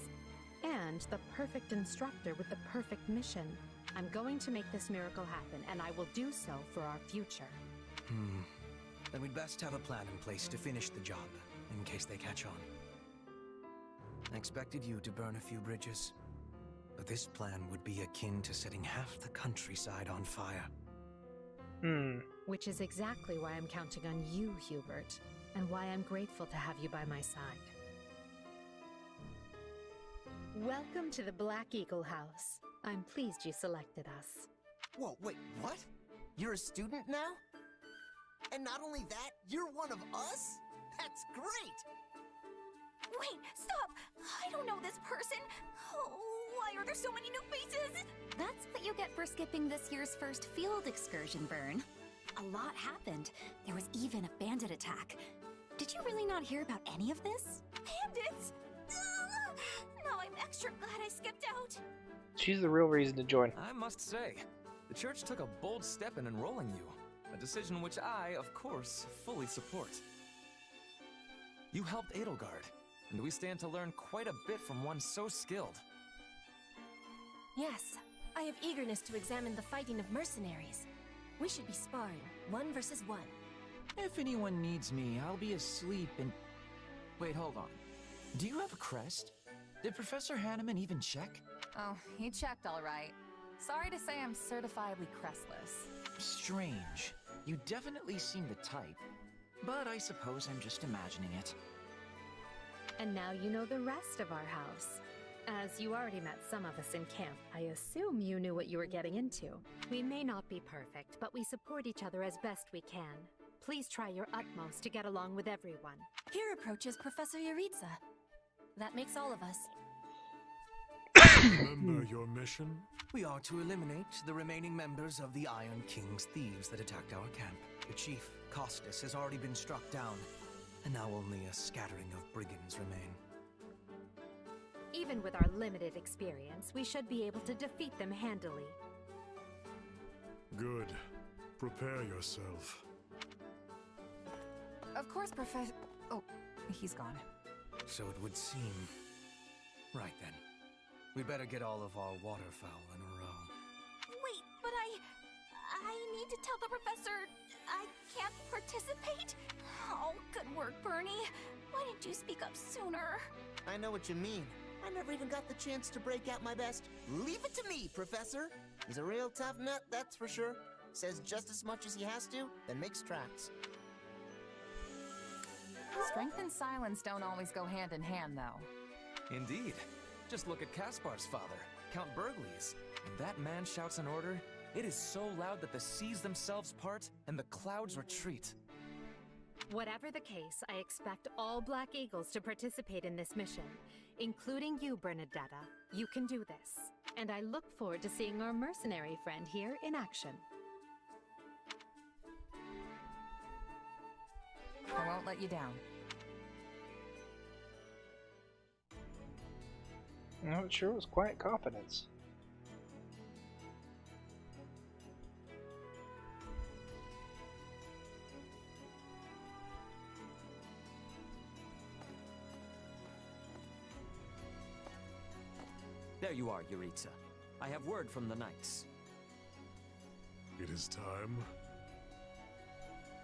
S12: and the perfect instructor with the perfect mission. I'm going to make this miracle happen, and I will do so for our future.
S14: Then we'd best have a plan in place to finish the job, in case they catch on. I expected you to burn a few bridges, but this plan would be akin to setting half the countryside on fire.
S12: Which is exactly why I'm counting on you, Hubert, and why I'm grateful to have you by my side. Welcome to the Black Eagle House. I'm pleased you selected us.
S17: Whoa, wait, what? You're a student now? And not only that, you're one of us? That's great!
S2: Wait, stop! I don't know this person! Oh, why are there so many new faces? That's what you get for skipping this year's first field excursion, Burn. A lot happened. There was even a bandit attack. Did you really not hear about any of this? Bandits? Now I'm extra glad I skipped out.
S1: She's the real reason to join.
S11: I must say, the church took a bold step in enrolling you, a decision which I, of course, fully support. You helped Edelgard, and we stand to learn quite a bit from one so skilled.
S18: Yes, I have eagerness to examine the fighting of mercenaries. We should be sparring, 1 versus 1.
S19: If anyone needs me, I'll be asleep and... Wait, hold on. Do you have a crest? Did Professor Hanneman even check?
S4: Oh, he checked all right. Sorry to say I'm certifiably crestless.
S19: Strange. You definitely seem the type. But I suppose I'm just imagining it.
S12: And now you know the rest of our house. As you already met some of us in camp, I assume you knew what you were getting into. We may not be perfect, but we support each other as best we can. Please try your utmost to get along with everyone.
S18: Here approaches Professor Yuritsa. That makes all of us.
S10: Remember your mission?
S14: We are to eliminate the remaining members of the Iron King's thieves that attacked our camp.
S20: The chief, Costas, has already been struck down, and now only a scattering of brigands remain.
S12: Even with our limited experience, we should be able to defeat them handily.
S21: Good. Prepare yourself.
S4: Of course, Professor... Oh, he's gone.
S20: So it would seem. Right then. We'd better get all of our waterfowl in a row.
S2: Wait, but I need to tell the professor I can't participate? Oh, good work, Bernie. Why didn't you speak up sooner?
S17: I know what you mean. I never even got the chance to break out my best. Leave it to me, Professor. He's a real tough nut, that's for sure. Says just as much as he has to, then makes tracks.
S4: Strength and silence don't always go hand in hand, though.
S11: Indeed. Just look at Caspar's father, Count Burgles. When that man shouts an order, it is so loud that the seas themselves part and the clouds retreat.
S12: Whatever the case, I expect all Black Eagles to participate in this mission, including you, Bernadetta. You can do this. And I look forward to seeing our mercenary friend here in action.
S4: I won't let you down.
S1: No, it sure was quiet confidence.
S14: There you are, Yuritsa. I have word from the knights.
S21: It is time.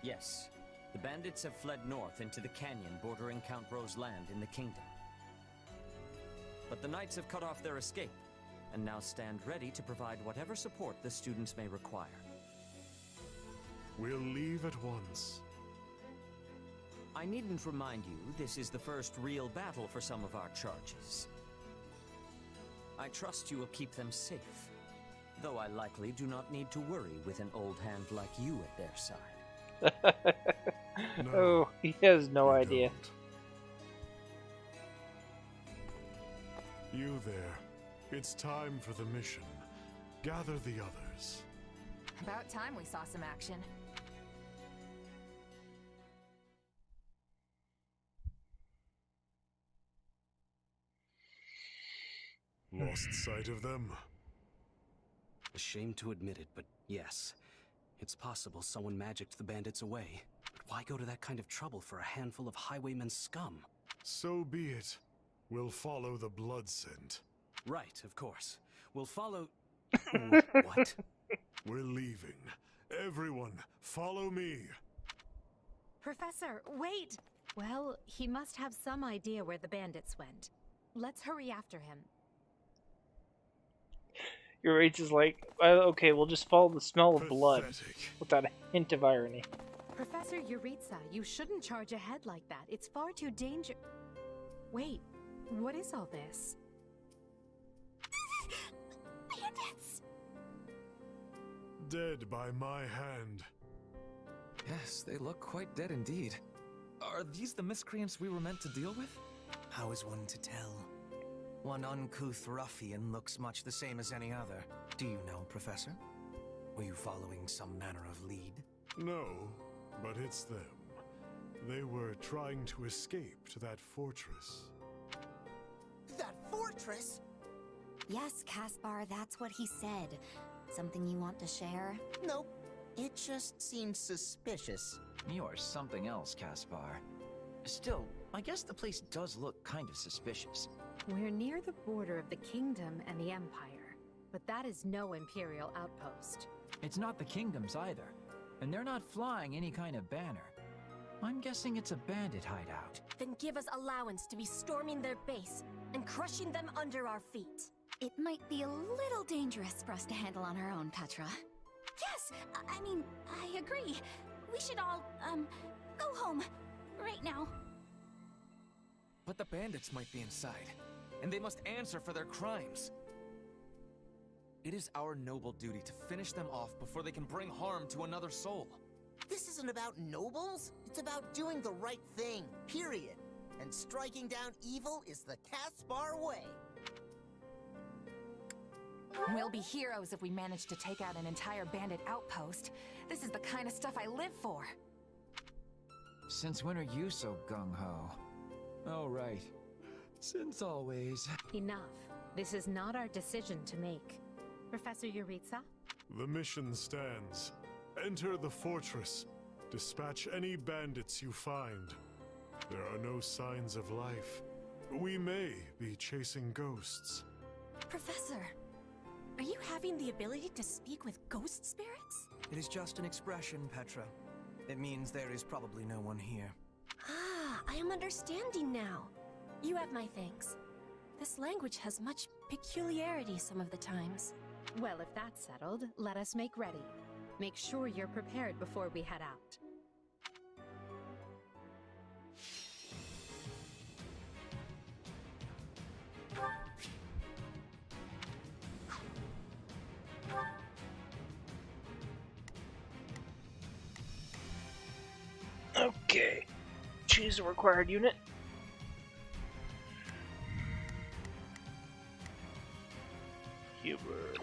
S14: Yes. The bandits have fled north into the canyon bordering Count Ro's land in the kingdom. But the knights have cut off their escape, and now stand ready to provide whatever support the students may require.
S21: We'll leave at once.
S14: I needn't remind you, this is the first real battle for some of our charges. I trust you will keep them safe, though I likely do not need to worry with an old hand like you at their side.
S1: No, oh, he has no idea.
S21: Don't. You there. It's time for the mission. Gather the others.
S4: About time we saw some action.
S21: Lost sight of them?
S13: A shame to admit it, but yes. It's possible someone magicked the bandits away. But why go to that kind of trouble for a handful of highwaymen scum?
S21: So be it. We'll follow the blood scent.
S13: Right, of course. We'll follow... What?
S21: We're leaving. Everyone, follow me.
S12: Professor, wait! Well, he must have some idea where the bandits went. Let's hurry after him.
S1: Your H is like, okay, we'll just follow the smell of blood without a hint of irony.
S12: Professor Yuritsa, you shouldn't charge ahead like that. It's far too dangerous. Wait, what is all this?
S2: Bandits!
S21: Dead by my hand.
S11: Yes, they look quite dead indeed. Are these the miscreants we were meant to deal with?
S20: How is one to tell? One uncouth ruffian looks much the same as any other. Do you know, Professor? Were you following some manner of lead?
S21: No, but it's them. They were trying to escape to that fortress.
S17: That fortress?
S2: Yes, Caspar, that's what he said. Something you want to share?
S17: Nope. It just seems suspicious.
S19: You're something else, Caspar. Still, I guess the place does look kind of suspicious.
S12: We're near the border of the kingdom and the Empire, but that is no Imperial outpost.
S19: It's not the kingdom's either, and they're not flying any kind of banner. I'm guessing it's a bandit hideout.
S18: Then give us allowance to be storming their base and crushing them under our feet.
S2: It might be a little dangerous for us to handle on our own, Petra. Yes, I mean, I agree. We should all, go home. Right now.
S11: But the bandits might be inside, and they must answer for their crimes. It is our noble duty to finish them off before they can bring harm to another soul.
S17: This isn't about nobles. It's about doing the right thing, period. And striking down evil is the Caspar way.
S4: We'll be heroes if we manage to take out an entire bandit outpost. This is the kind of stuff I live for.
S19: Since when are you so gung-ho? Oh, right. Since always.
S12: Enough. This is not our decision to make. Professor Yuritsa?
S21: The mission stands. Enter the fortress. Dispatch any bandits you find. There are no signs of life. We may be chasing ghosts.
S18: Professor, are you having the ability to speak with ghost spirits?
S20: It is just an expression, Petra. It means there is probably no one here.
S18: Ah, I am understanding now. You have my thanks. This language has much peculiarity some of the times.
S12: Well, if that's settled, let us make ready. Make sure you're prepared before we head out.
S1: Okay. Choose the required unit. Hubert.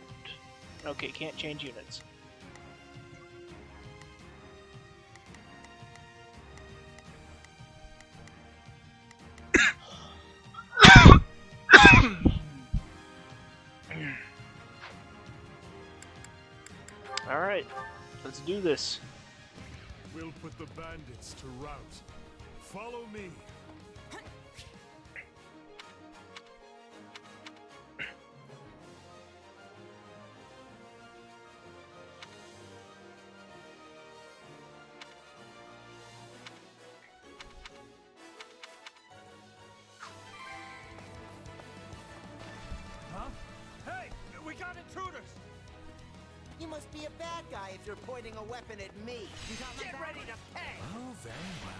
S1: Okay, can't change units. Alright, let's do this.
S21: We'll put the bandits to rout. Follow me.
S20: Huh? Hey! We got intruders!
S17: You must be a bad guy if you're pointing a weapon at me. Get ready to pay!
S20: Oh, very well.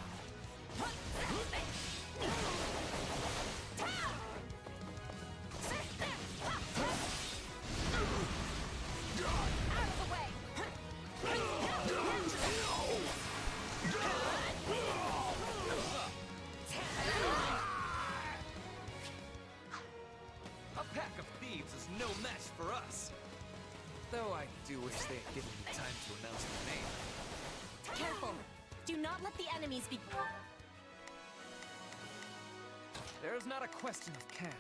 S11: A pack of thieves is no match for us. Though I do wish they had given me time to announce their name.
S18: Careful! Do not let the enemies be...
S11: There is not a question of can,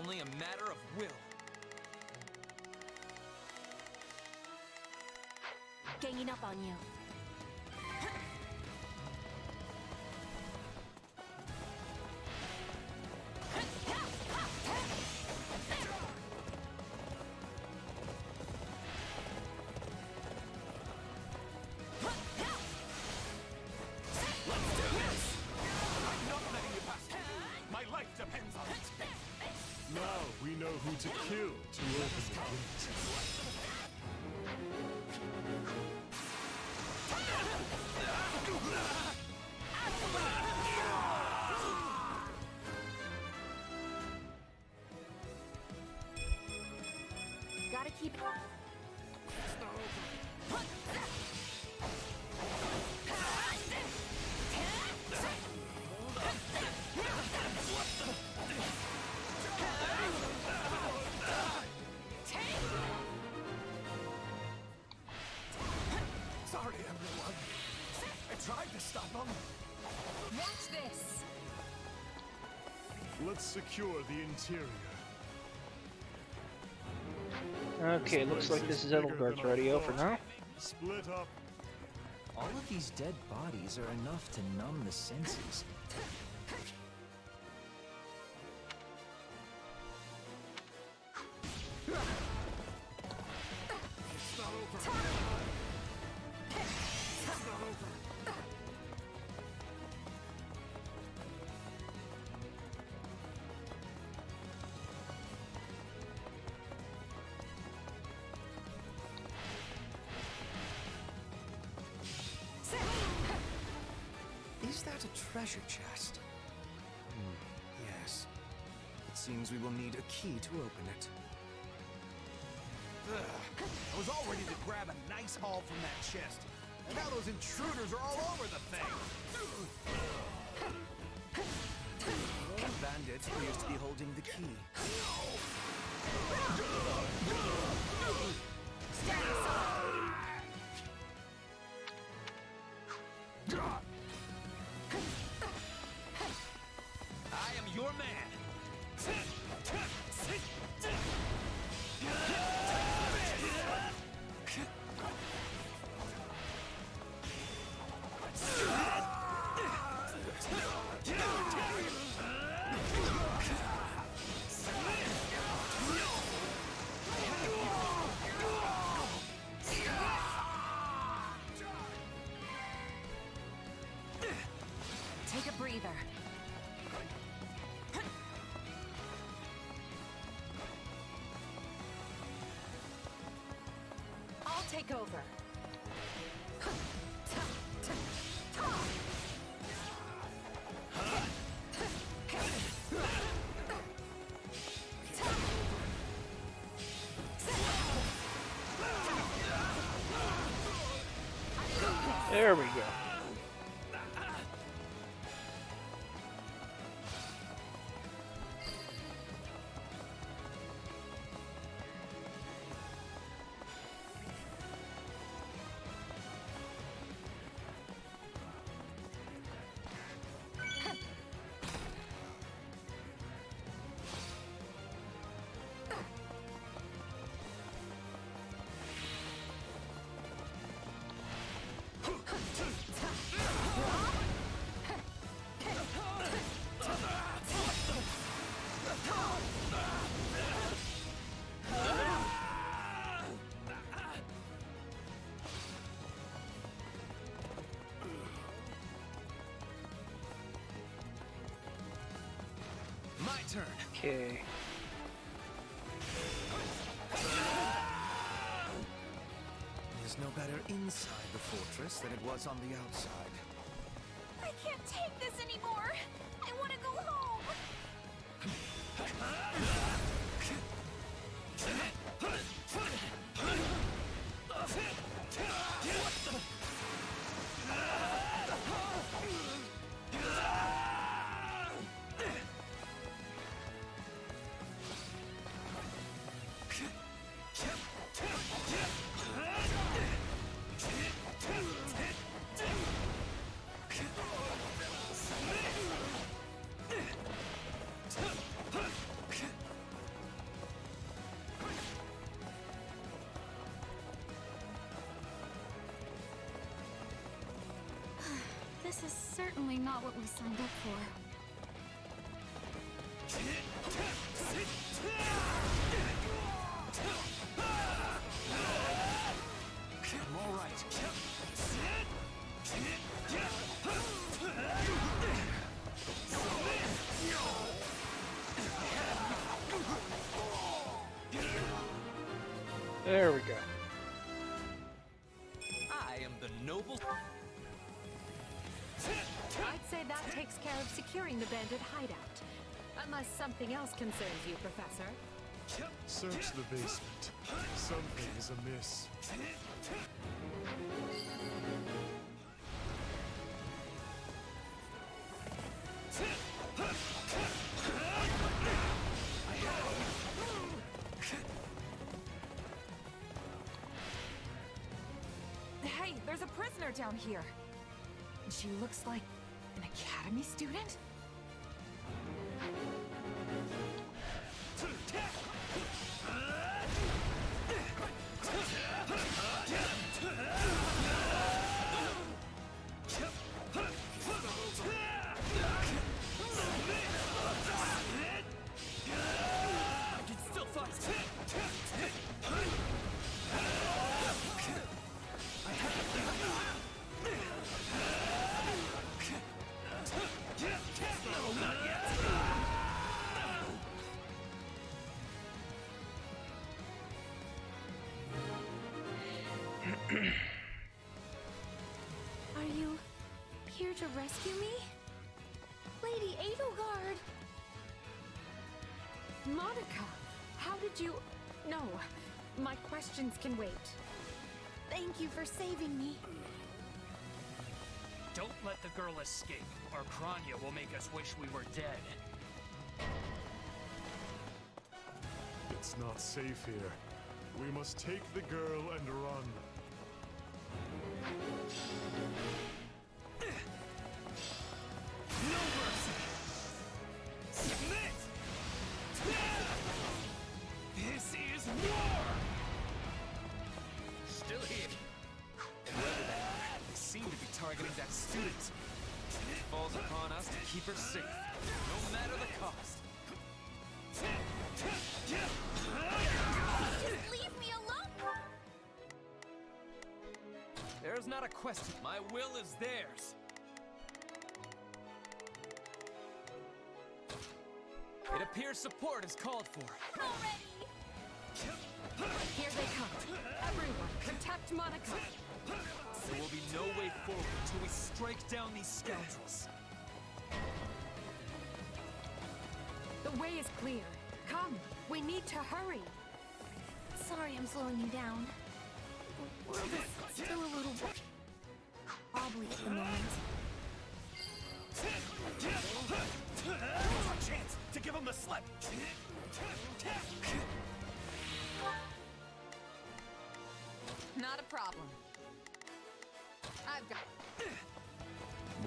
S11: only a matter of will.
S18: Ganging up on you.
S21: Now we know who to kill to open the gate.
S4: Gotta keep...
S20: Sorry, everyone. I tried to stop them.
S4: Watch this!
S21: Let's secure the interior.
S1: Okay, looks like this is Edelgard's radio for now.
S21: Split up.
S19: All of these dead bodies are enough to numb the senses.
S20: Is that a treasure chest? Yes. It seems we will need a key to open it.
S13: Ugh. I was all ready to grab a nice haul from that chest. And now those intruders are all over the thing.
S20: bandit appears to be holding the key.
S2: Stand aside!
S19: I am your man.
S4: Take a breather. I'll take over.
S1: There we go.
S20: My turn.
S1: Okay.
S20: It's no better inside the fortress than it was on the outside.
S2: I can't take this anymore! I want to go home! This is certainly not what we signed up for.
S20: I'm all right.
S1: There we go.
S19: I am the noble.
S7: I'd say that takes care of securing the bandit hideout. Unless something else concerns you, Professor.
S21: Search the basement. Something is amiss.
S4: Hey, there's a prisoner down here. And she looks like an academy student?
S19: I can still fight. No, not yet.
S2: Are you here to rescue me? Lady Edelgard!
S7: Monica, how did you... No, my questions can wait.
S2: Thank you for saving me.
S6: Don't let the girl escape, or Kranya will make us wish we were dead.
S21: It's not safe here. We must take the girl and run.
S6: No mercy! Submit! This is war!
S11: Still here. Whoever they are, they seem to be targeting that student. It falls upon us to keep her safe, no matter the cost.
S2: Just leave me alone!
S11: There's not a question. My will is theirs. It appears support is called for.
S7: Here they come. Everyone, protect Monica.
S11: There will be no way forward until we strike down these scoundrels.
S7: The way is clear. Come, we need to hurry.
S2: Sorry I'm slowing you down. The world is still a little wobbly at the moment.
S6: Now's our chance to give him the slip!
S4: Not a problem. I've got...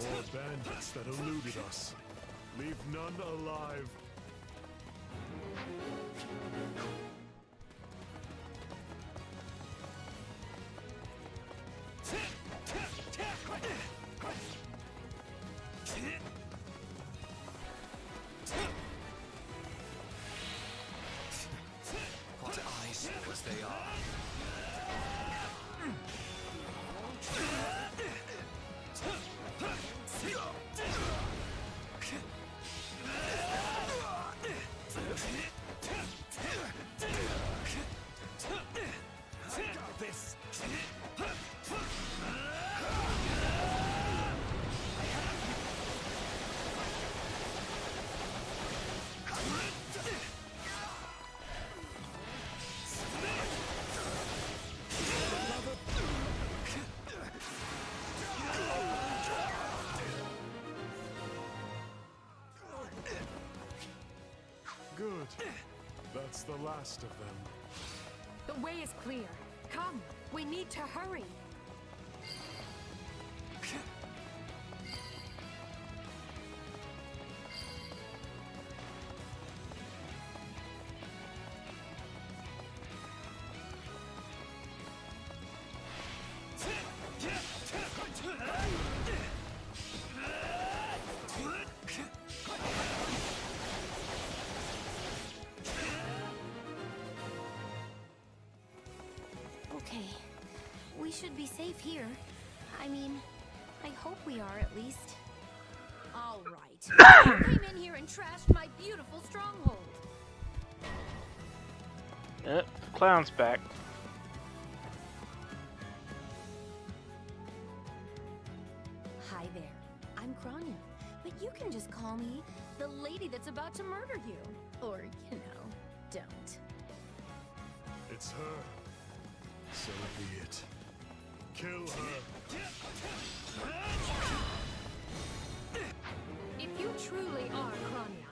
S21: More bandits that eluded us. Leave none alive.
S20: What eyes as they are.
S6: This.
S21: Good. That's the last of them.
S7: The way is clear. Come, we need to hurry.
S2: Okay, we should be safe here. I mean, I hope we are at least.
S7: All right.
S2: You came in here and trashed my beautiful stronghold.
S1: Yep, clown's back.
S2: Hi there, I'm Kronya, but you can just call me the lady that's about to murder you. Or, you know, don't.
S21: It's her. So be it. Kill her.
S7: If you truly are Kronya,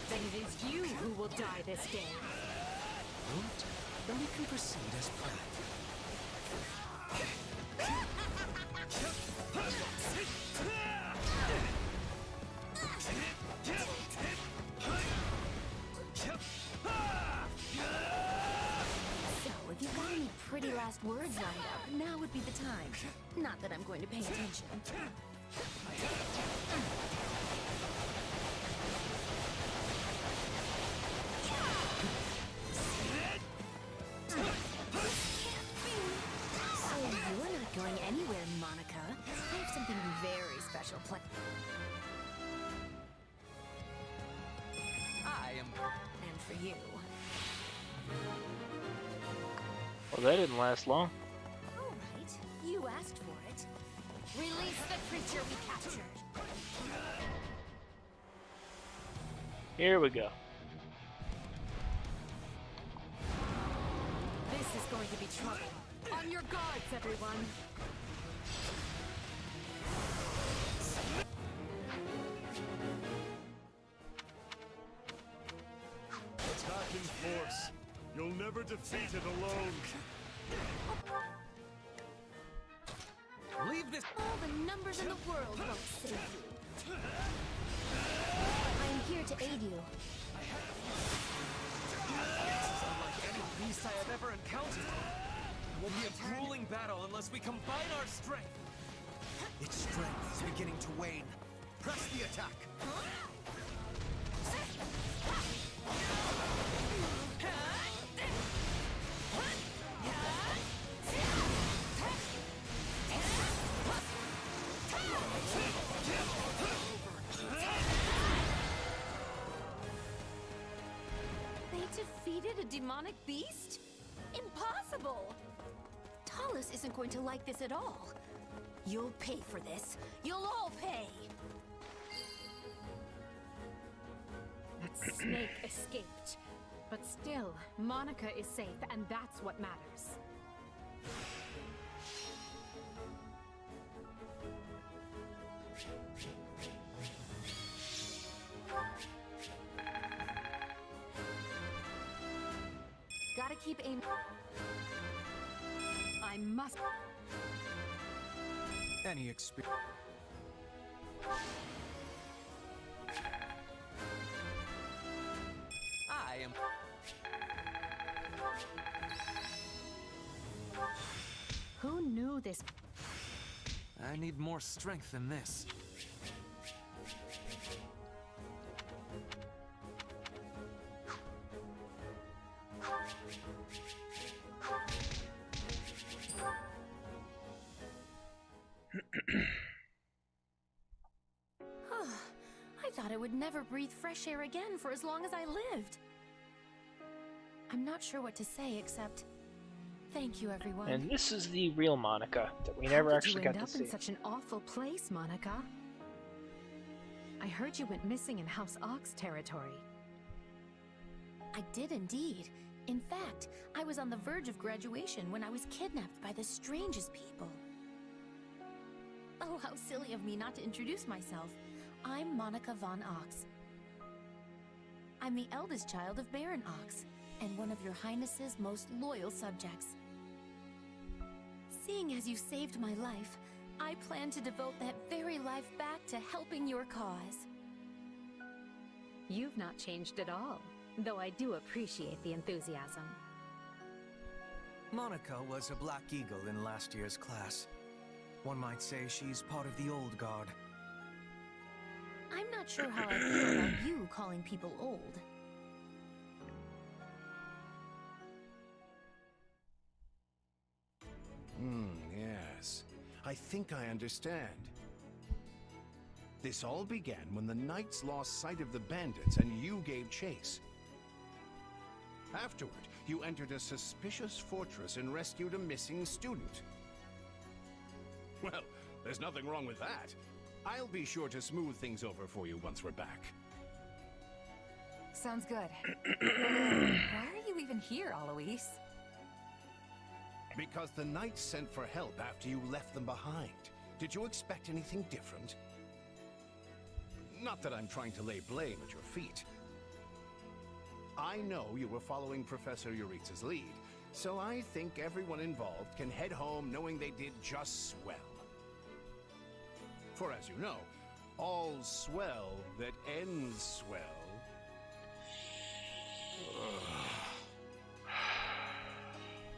S7: then it is you who will die this day.
S20: Good. Then we can proceed as planned.
S2: So, if you've got any pretty last words lined up, now would be the time. Not that I'm going to pay attention. Oh, you're not going anywhere, Monica. I have something very special planned.
S11: I am...
S2: And for you.
S1: Well, that didn't last long.
S2: All right, you asked for it. Release the creature we captured.
S1: Here we go.
S7: This is going to be trouble. On your guards, everyone.
S21: Attack in force. You'll never defeat it alone.
S11: Leave this.
S18: All the numbers in the world won't save you. I am here to aid you.
S11: This is unlike any beast I have ever encountered. It will be a grueling battle unless we combine our strength.
S20: Its strength is beginning to wane. Press the attack.
S18: They defeated a demonic beast? Impossible! Talus isn't going to like this at all. You'll pay for this. You'll all pay!
S12: That snake escaped. But still, Monica is safe, and that's what matters. Gotta keep aim. I must.
S20: Any experience?
S11: I am.
S12: Who knew this?
S11: I need more strength than this.
S18: I thought I would never breathe fresh air again for as long as I lived. I'm not sure what to say except thank you, everyone.
S1: And this is the real Monica that we never
S12: How did
S1: actually
S12: you
S1: got
S12: end
S1: to
S12: up in
S1: see.
S12: such an awful place, Monica? I heard you went missing in House Ox territory.
S18: I did indeed. In fact, I was on the verge of graduation when I was kidnapped by the strangest people. Oh, how silly of me not to introduce myself. I'm Monica von Ox. I'm the eldest child of Baron Ox, and one of your Highness's most loyal subjects. Seeing as you saved my life, I plan to devote that very life back to helping your cause.
S12: You've not changed at all, though I do appreciate the enthusiasm.
S20: Monica was a Black Eagle in last year's class. One might say she's part of the old guard.
S18: I'm not sure how I feel about you calling people old.
S13: Yes. I think I understand. This all began when the knights lost sight of the bandits and you gave chase. Afterward, you entered a suspicious fortress and rescued a missing student. Well, there's nothing wrong with that. I'll be sure to smooth things over for you once we're back.
S4: Sounds good. Why are you even here, Alois?
S13: Because the knights sent for help after you left them behind. Did you expect anything different? Not that I'm trying to lay blame at your feet. I know you were following Professor Euritza's lead, so I think everyone involved can head home knowing they did just swell. For as you know, all's swell that ends swell.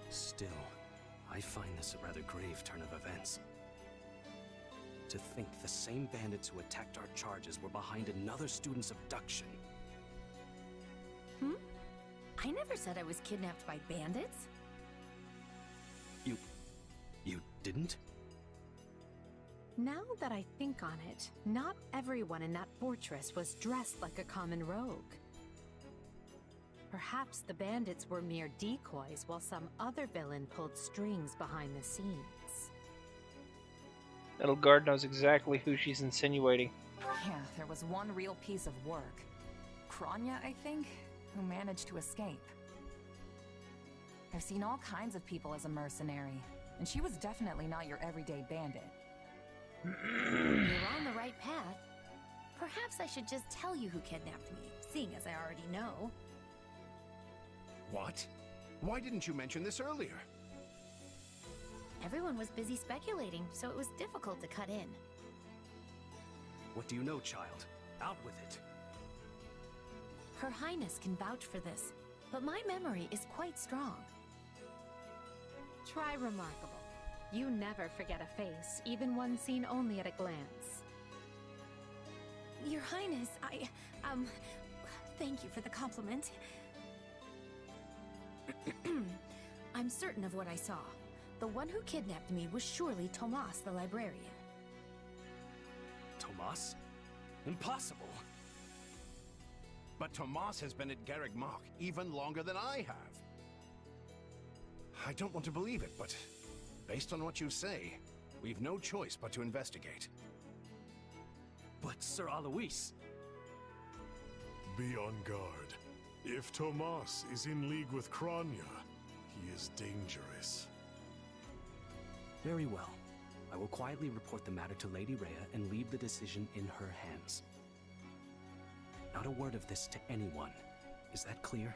S10: Still, I find this a rather grave turn of events. To think the same bandits who attacked our charges were behind another student's abduction.
S18: I never said I was kidnapped by bandits.
S10: You didn't?
S12: Now that I think on it, not everyone in that fortress was dressed like a common rogue. Perhaps the bandits were mere decoys while some other villain pulled strings behind the scenes.
S1: Edelgard knows exactly who she's insinuating.
S4: Yeah, there was one real piece of work. Kranya, I think, who managed to escape. I've seen all kinds of people as a mercenary, and she was definitely not your everyday bandit.
S18: You're on the right path. Perhaps I should just tell you who kidnapped me, seeing as I already know.
S13: What? Why didn't you mention this earlier?
S18: Everyone was busy speculating, so it was difficult to cut in.
S10: What do you know, child? Out with it.
S12: Her Highness can vouch for this, but my memory is quite strong. Try remarkable. You never forget a face, even one seen only at a glance.
S18: Your Highness, thank you for the compliment. I'm certain of what I saw. The one who kidnapped me was surely Tomas the librarian.
S10: Tomas? Impossible!
S13: But Tomas has been at Garreg Mach even longer than I have. I don't want to believe it, but based on what you say, we've no choice but to investigate.
S10: But Sir Alois...
S21: Be on guard. If Tomas is in league with Kranya, he is dangerous.
S10: Very well. I will quietly report the matter to Lady Rhea and leave the decision in her hands. Not a word of this to anyone. Is that clear?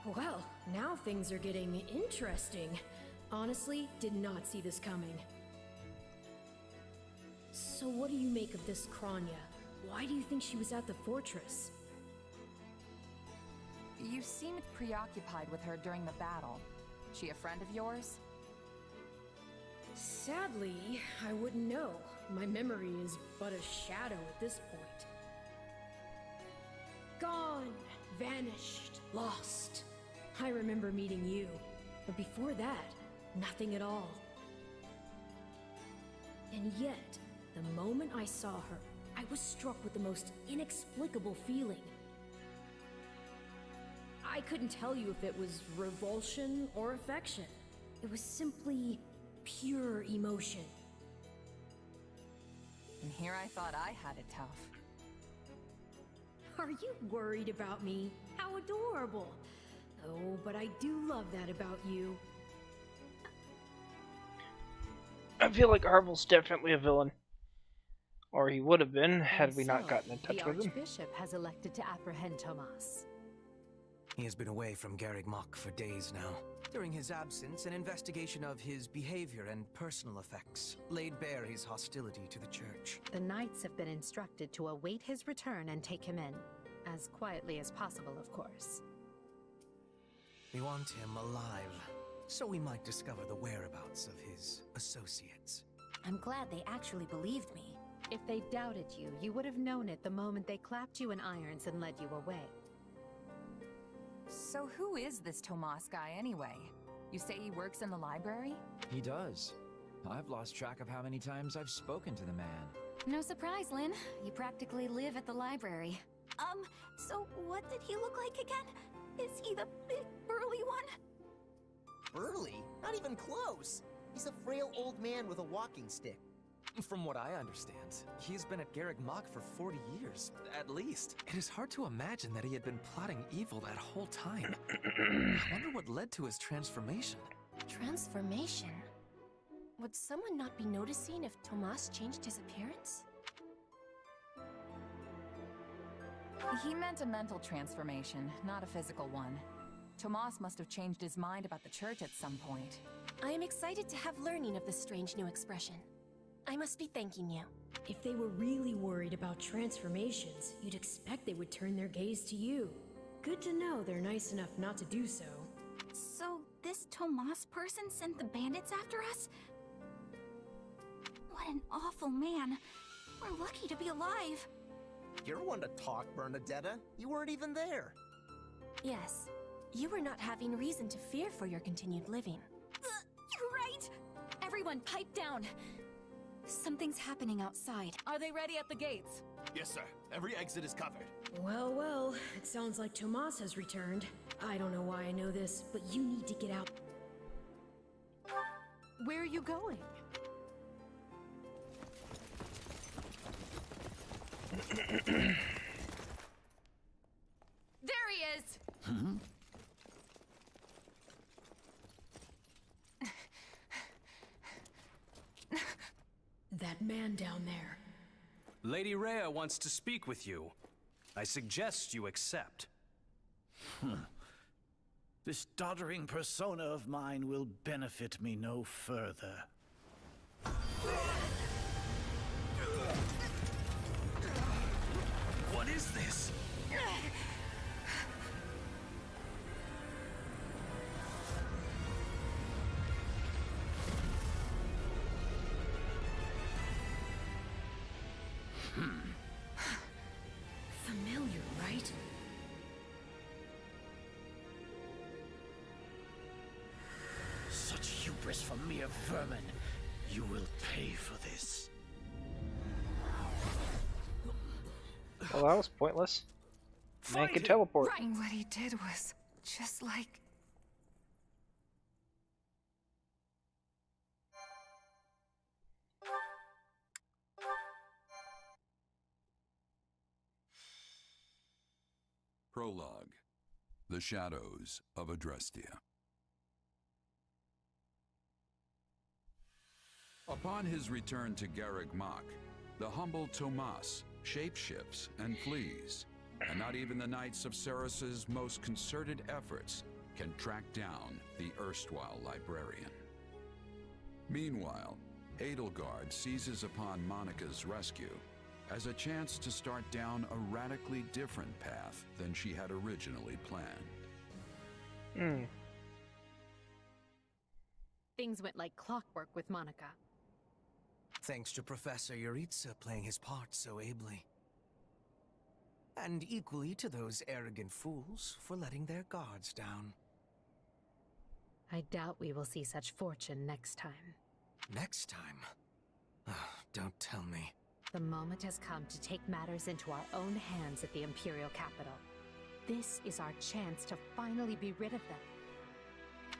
S7: Well, now things are getting interesting. Honestly, did not see this coming. So what do you make of this Kranya? Why do you think she was at the fortress?
S4: You seemed preoccupied with her during the battle. She a friend of yours?
S7: Sadly, I wouldn't know. My memory is but a shadow at this point. Gone, vanished, lost. I remember meeting you, but before that, nothing at all. And yet, the moment I saw her, I was struck with the most inexplicable feeling. I couldn't tell you if it was revulsion or affection. It was simply pure emotion.
S4: And here I thought I had it tough.
S7: Are you worried about me? How adorable! Oh, but I do love that about you.
S1: I feel like Harvel's definitely a villain. Or he would have been, had we not gotten in touch
S12: the
S1: with him.
S12: Archbishop has elected to apprehend Tomas.
S20: He has been away from Garreg Mach for days now. During his absence, an investigation of his behavior and personal effects laid bare his hostility to the church.
S12: The knights have been instructed to await his return and take him in. As quietly as possible, of course.
S20: We want him alive, so we might discover the whereabouts of his associates.
S18: I'm glad they actually believed me.
S12: If they doubted you, you would have known it the moment they clapped you in irons and led you away.
S4: So who is this Tomas guy anyway? You say he works in the library?
S19: He does. I've lost track of how many times I've spoken to the man.
S18: No surprise, Lynn. You practically live at the library. So what did he look like again? Is he the big burly one?
S17: Burly? Not even close. He's a frail old man with a walking stick.
S11: From what I understand, he's been at Garreg Mach for 40 years, at least. It is hard to imagine that he had been plotting evil that whole time. I wonder what led to his transformation.
S18: Transformation? Would someone not be noticing if Tomas changed his appearance?
S4: He meant a mental transformation, not a physical one. Tomas must have changed his mind about the church at some point.
S18: I am excited to have learning of this strange new expression. I must be thanking you.
S7: If they were really worried about transformations, you'd expect they would turn their gaze to you. Good to know they're nice enough not to do so.
S18: So, this Tomas person sent the bandits after us? What an awful man. We're lucky to be alive.
S17: You're one to talk, Bernadetta. You weren't even there.
S18: Yes, you were not having reason to fear for your continued living. You're right! Everyone pipe down! Something's happening outside.
S4: Are they ready at the gates?
S6: Yes, sir. Every exit is covered.
S7: Well, well, it sounds like Tomas has returned. I don't know why I know this, but you need to get out.
S12: Where are you going?
S4: There he is!
S7: That man down there.
S10: Lady Rhea wants to speak with you. I suggest you accept.
S5: This doddering persona of mine will benefit me no further.
S19: What is this?
S7: Familiar, right?
S5: Such hubris from mere vermin. You will pay for this.
S1: Well, that was pointless. Man
S5: Find
S1: could
S5: him.
S1: teleport.
S4: What he did was just like...
S8: Prologue. The Shadows of Adrestia. Upon his return to Garreg Mach, the humble Tomas shapeshifts and flees, and not even the Knights of Ceros's most concerted efforts can track down the erstwhile librarian. Meanwhile, Edelgard seizes upon Monica's rescue as a chance to start down a radically different path than she had originally planned.
S12: Things went like clockwork with Monica.
S20: Thanks to Professor Yuritsa playing his part so ably. And equally to those arrogant fools for letting their guards down.
S12: I doubt we will see such fortune next time.
S20: Next time? Don't tell me.
S12: The moment has come to take matters into our own hands at the Imperial capital. This is our chance to finally be rid of them.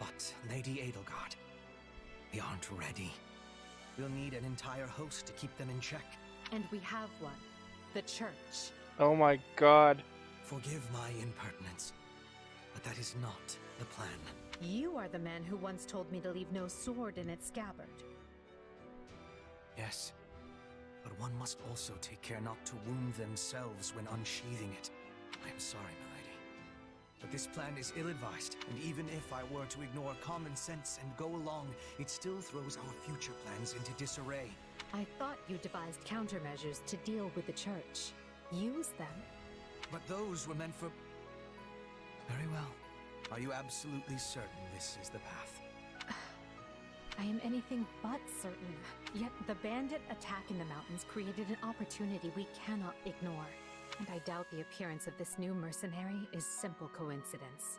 S20: But, Lady Edelgard, we aren't ready. We'll need an entire host to keep them in check.
S12: And we have one. The Church.
S1: Oh my god.
S20: Forgive my impertinence, but that is not the plan.
S12: You are the man who once told me to leave no sword in its scabbard.
S20: Yes, but one must also take care not to wound themselves when unsheathing it. I am sorry, milady, but this plan is ill-advised, and even if I were to ignore common sense and go along, it still throws our future plans into disarray.
S12: I thought you devised countermeasures to deal with the Church. Use them.
S20: But those were meant for... Very well. Are you absolutely certain this is the path?
S12: I am anything but certain. Yet the bandit attack in the mountains created an opportunity we cannot ignore. And I doubt the appearance of this new mercenary is simple coincidence.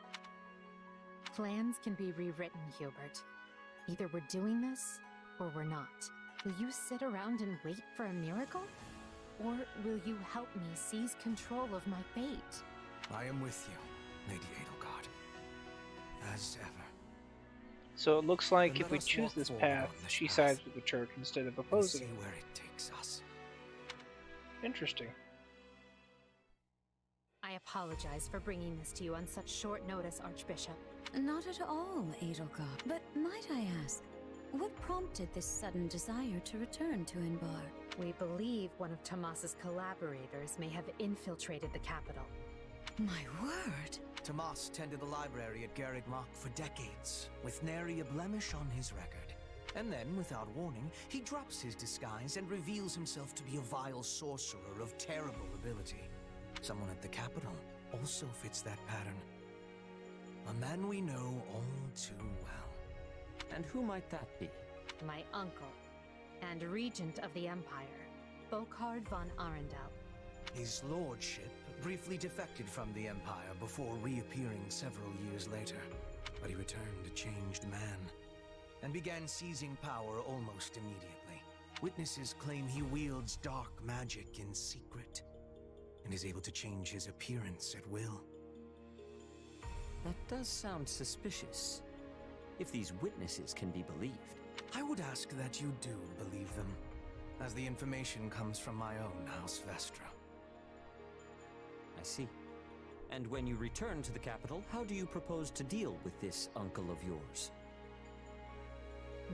S12: Plans can be rewritten, Hubert. Either we're doing this, or we're not. Will you sit around and wait for a miracle? Or will you help me seize control of my fate?
S20: I am with you, Lady Edelgard. As ever.
S1: So it looks like
S20: Then
S1: if we
S20: let us
S1: choose
S20: walk
S1: this
S20: forward
S1: path,
S20: on this
S1: she
S20: path
S1: sides with the Church instead of
S20: and
S1: opposing
S20: see
S1: it.
S20: where it takes us.
S1: Interesting.
S12: I apologize for bringing this to you on such short notice, Archbishop.
S9: Not at all, Edelgard. But might I ask, what prompted this sudden desire to return to Inbar?
S12: We believe one of Tomas's collaborators may have infiltrated the capital.
S9: My word!
S20: Tomas tended the library at Garreg Mach for decades, with nary a blemish on his record. And then, without warning, he drops his disguise and reveals himself to be a vile sorcerer of terrible ability. Someone at the capital also fits that pattern. A man we know all too well.
S14: And who might that be?
S12: My uncle, and regent of the Empire, Bokhard von Arundel.
S20: His lordship briefly defected from the Empire before reappearing several years later. But he returned a changed man, and began seizing power almost immediately. Witnesses claim he wields dark magic in secret, and is able to change his appearance at will.
S14: That does sound suspicious, if these witnesses can be believed.
S20: I would ask that you do believe them, as the information comes from my own House Vestra.
S14: I see. And when you return to the capital, how do you propose to deal with this uncle of yours?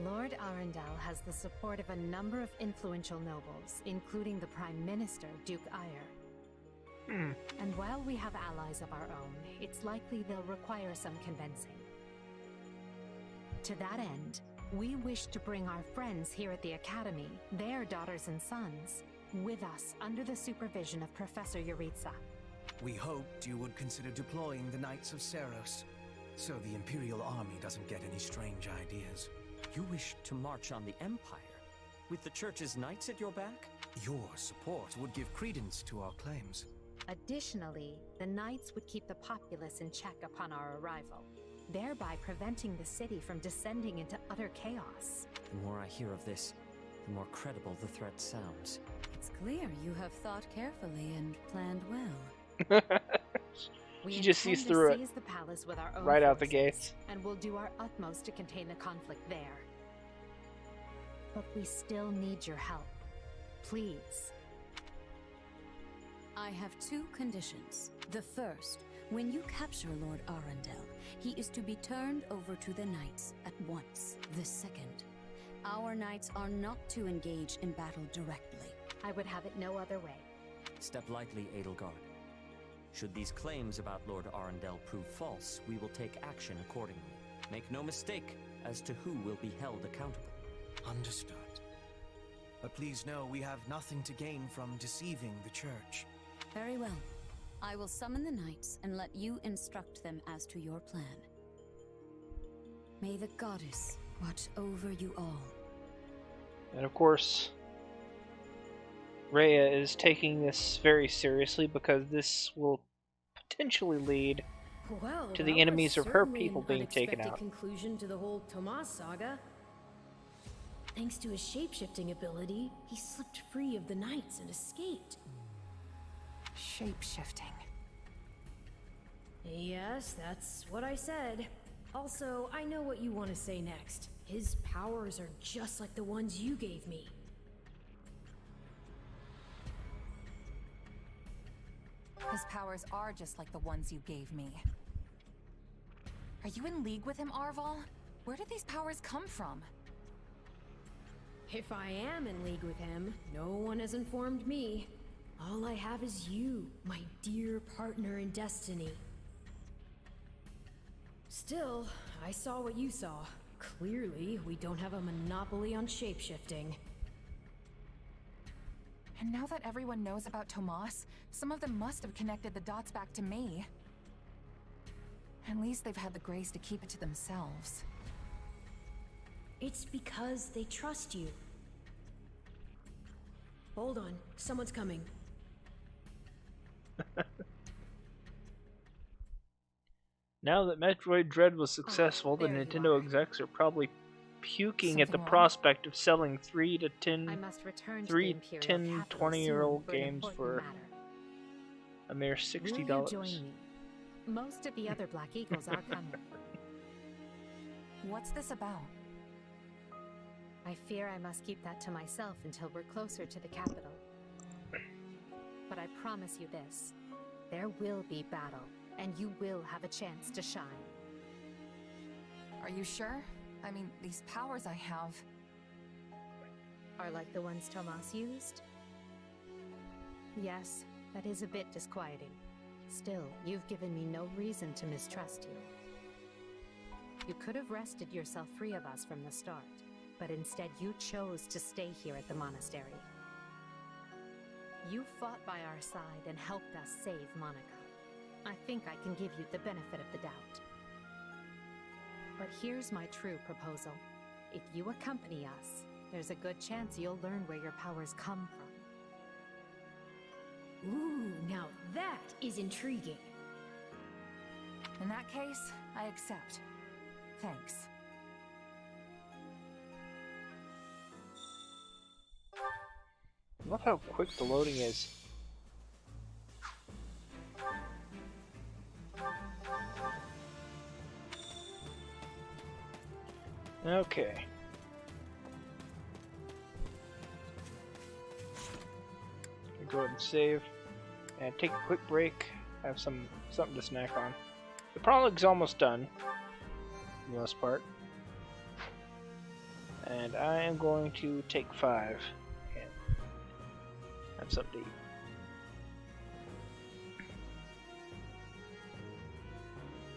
S12: Lord Arundel has the support of a number of influential nobles, including the Prime Minister, Duke Eyre. And while we have allies of our own, it's likely they'll require some convincing. To that end, we wish to bring our friends here at the Academy, their daughters and sons, with us under the supervision of Professor Yuritsa.
S20: We hoped you would consider deploying the Knights of Seros, so the Imperial Army doesn't get any strange ideas.
S14: You wish to march on the Empire? With the Church's knights at your back?
S20: Your support would give credence to our claims.
S12: Additionally, the Knights would keep the populace in check upon our arrival, thereby preventing the city from descending into utter chaos.
S14: The more I hear of this, the more credible the threat sounds.
S9: It's clear you have thought carefully and planned well.
S1: She just sees through it
S12: the palace with our own
S1: right out the
S12: forces,
S1: gates.
S12: and we'll do our utmost to contain the conflict there. But we still need your help. Please.
S9: I have two conditions. The first, when you capture Lord Arundel, he is to be turned over to the Knights at once. The second, our Knights are not to engage in battle directly.
S12: I would have it no other way.
S14: Step lightly, Edelgard. Should these claims about Lord Arundel prove false, we will take action accordingly. Make no mistake as to who will be held accountable.
S20: Understood. But please know we have nothing to gain from deceiving the Church.
S9: Very well. I will summon the Knights and let you instruct them as to your plan. May the Goddess watch over you all.
S1: And of course, Rhea is taking this very seriously because this will potentially lead
S7: Well,
S1: to
S7: that
S1: the
S7: was
S1: enemies of her
S7: certainly
S1: people
S7: an
S1: being taken
S7: unexpected
S1: out.
S7: Conclusion to the whole Tomas saga. Thanks to his shapeshifting ability, he slipped free of the Knights and escaped.
S4: Shape-shifting.
S7: Yes, that's what I said. Also, I know what you want to say next. His powers are just like the ones you gave me.
S4: His powers are just like the ones you gave me. Are you in league with him, Arval? Where did these powers come from?
S7: If I am in league with him, no one has informed me. All I have is you, my dear partner in destiny. Still, I saw what you saw. Clearly, we don't have a monopoly on shapeshifting.
S4: And now that everyone knows about Tomas, some of them must have connected the dots back to me. At least they've had the grace to keep it to themselves.
S7: It's because they trust you. Hold on, someone's coming.
S1: Now that Metroid Dread was successful, the
S12: there you
S1: Nintendo
S12: are.
S1: execs are probably puking at the
S4: Something wrong?
S1: prospect of selling 3 to 10,
S12: I must return to the
S1: 3,
S12: Imperial
S1: 10,
S12: capital
S1: 20-year-old
S12: soon for an
S1: games
S12: important
S1: for
S12: matter.
S1: a mere
S12: Will you
S1: $60.
S12: join me? Most of the other Black Eagles are coming.
S4: What's this about?
S12: I fear I must keep that to myself until we're closer to the capital. But I promise you this, there will be battle, and you will have a chance to shine.
S4: Are you sure? I mean, these powers I have...
S12: Are like the ones Tomas used? Yes, that is a bit disquieting. Still, you've given me no reason to mistrust you. You could have wrested yourself free of us from the start, but instead you chose to stay here at the monastery. You fought by our side and helped us save Monica. I think I can give you the benefit of the doubt. But here's my true proposal. If you accompany us, there's a good chance you'll learn where your powers come from.
S7: Ooh, now that is intriguing.
S4: In that case, I accept. Thanks.
S1: I love how quick the loading is. Okay. Go ahead and save, and take a quick break. Have something to snack on. The prologue's almost done, for the most part, and I am going to take 5 and have something to eat.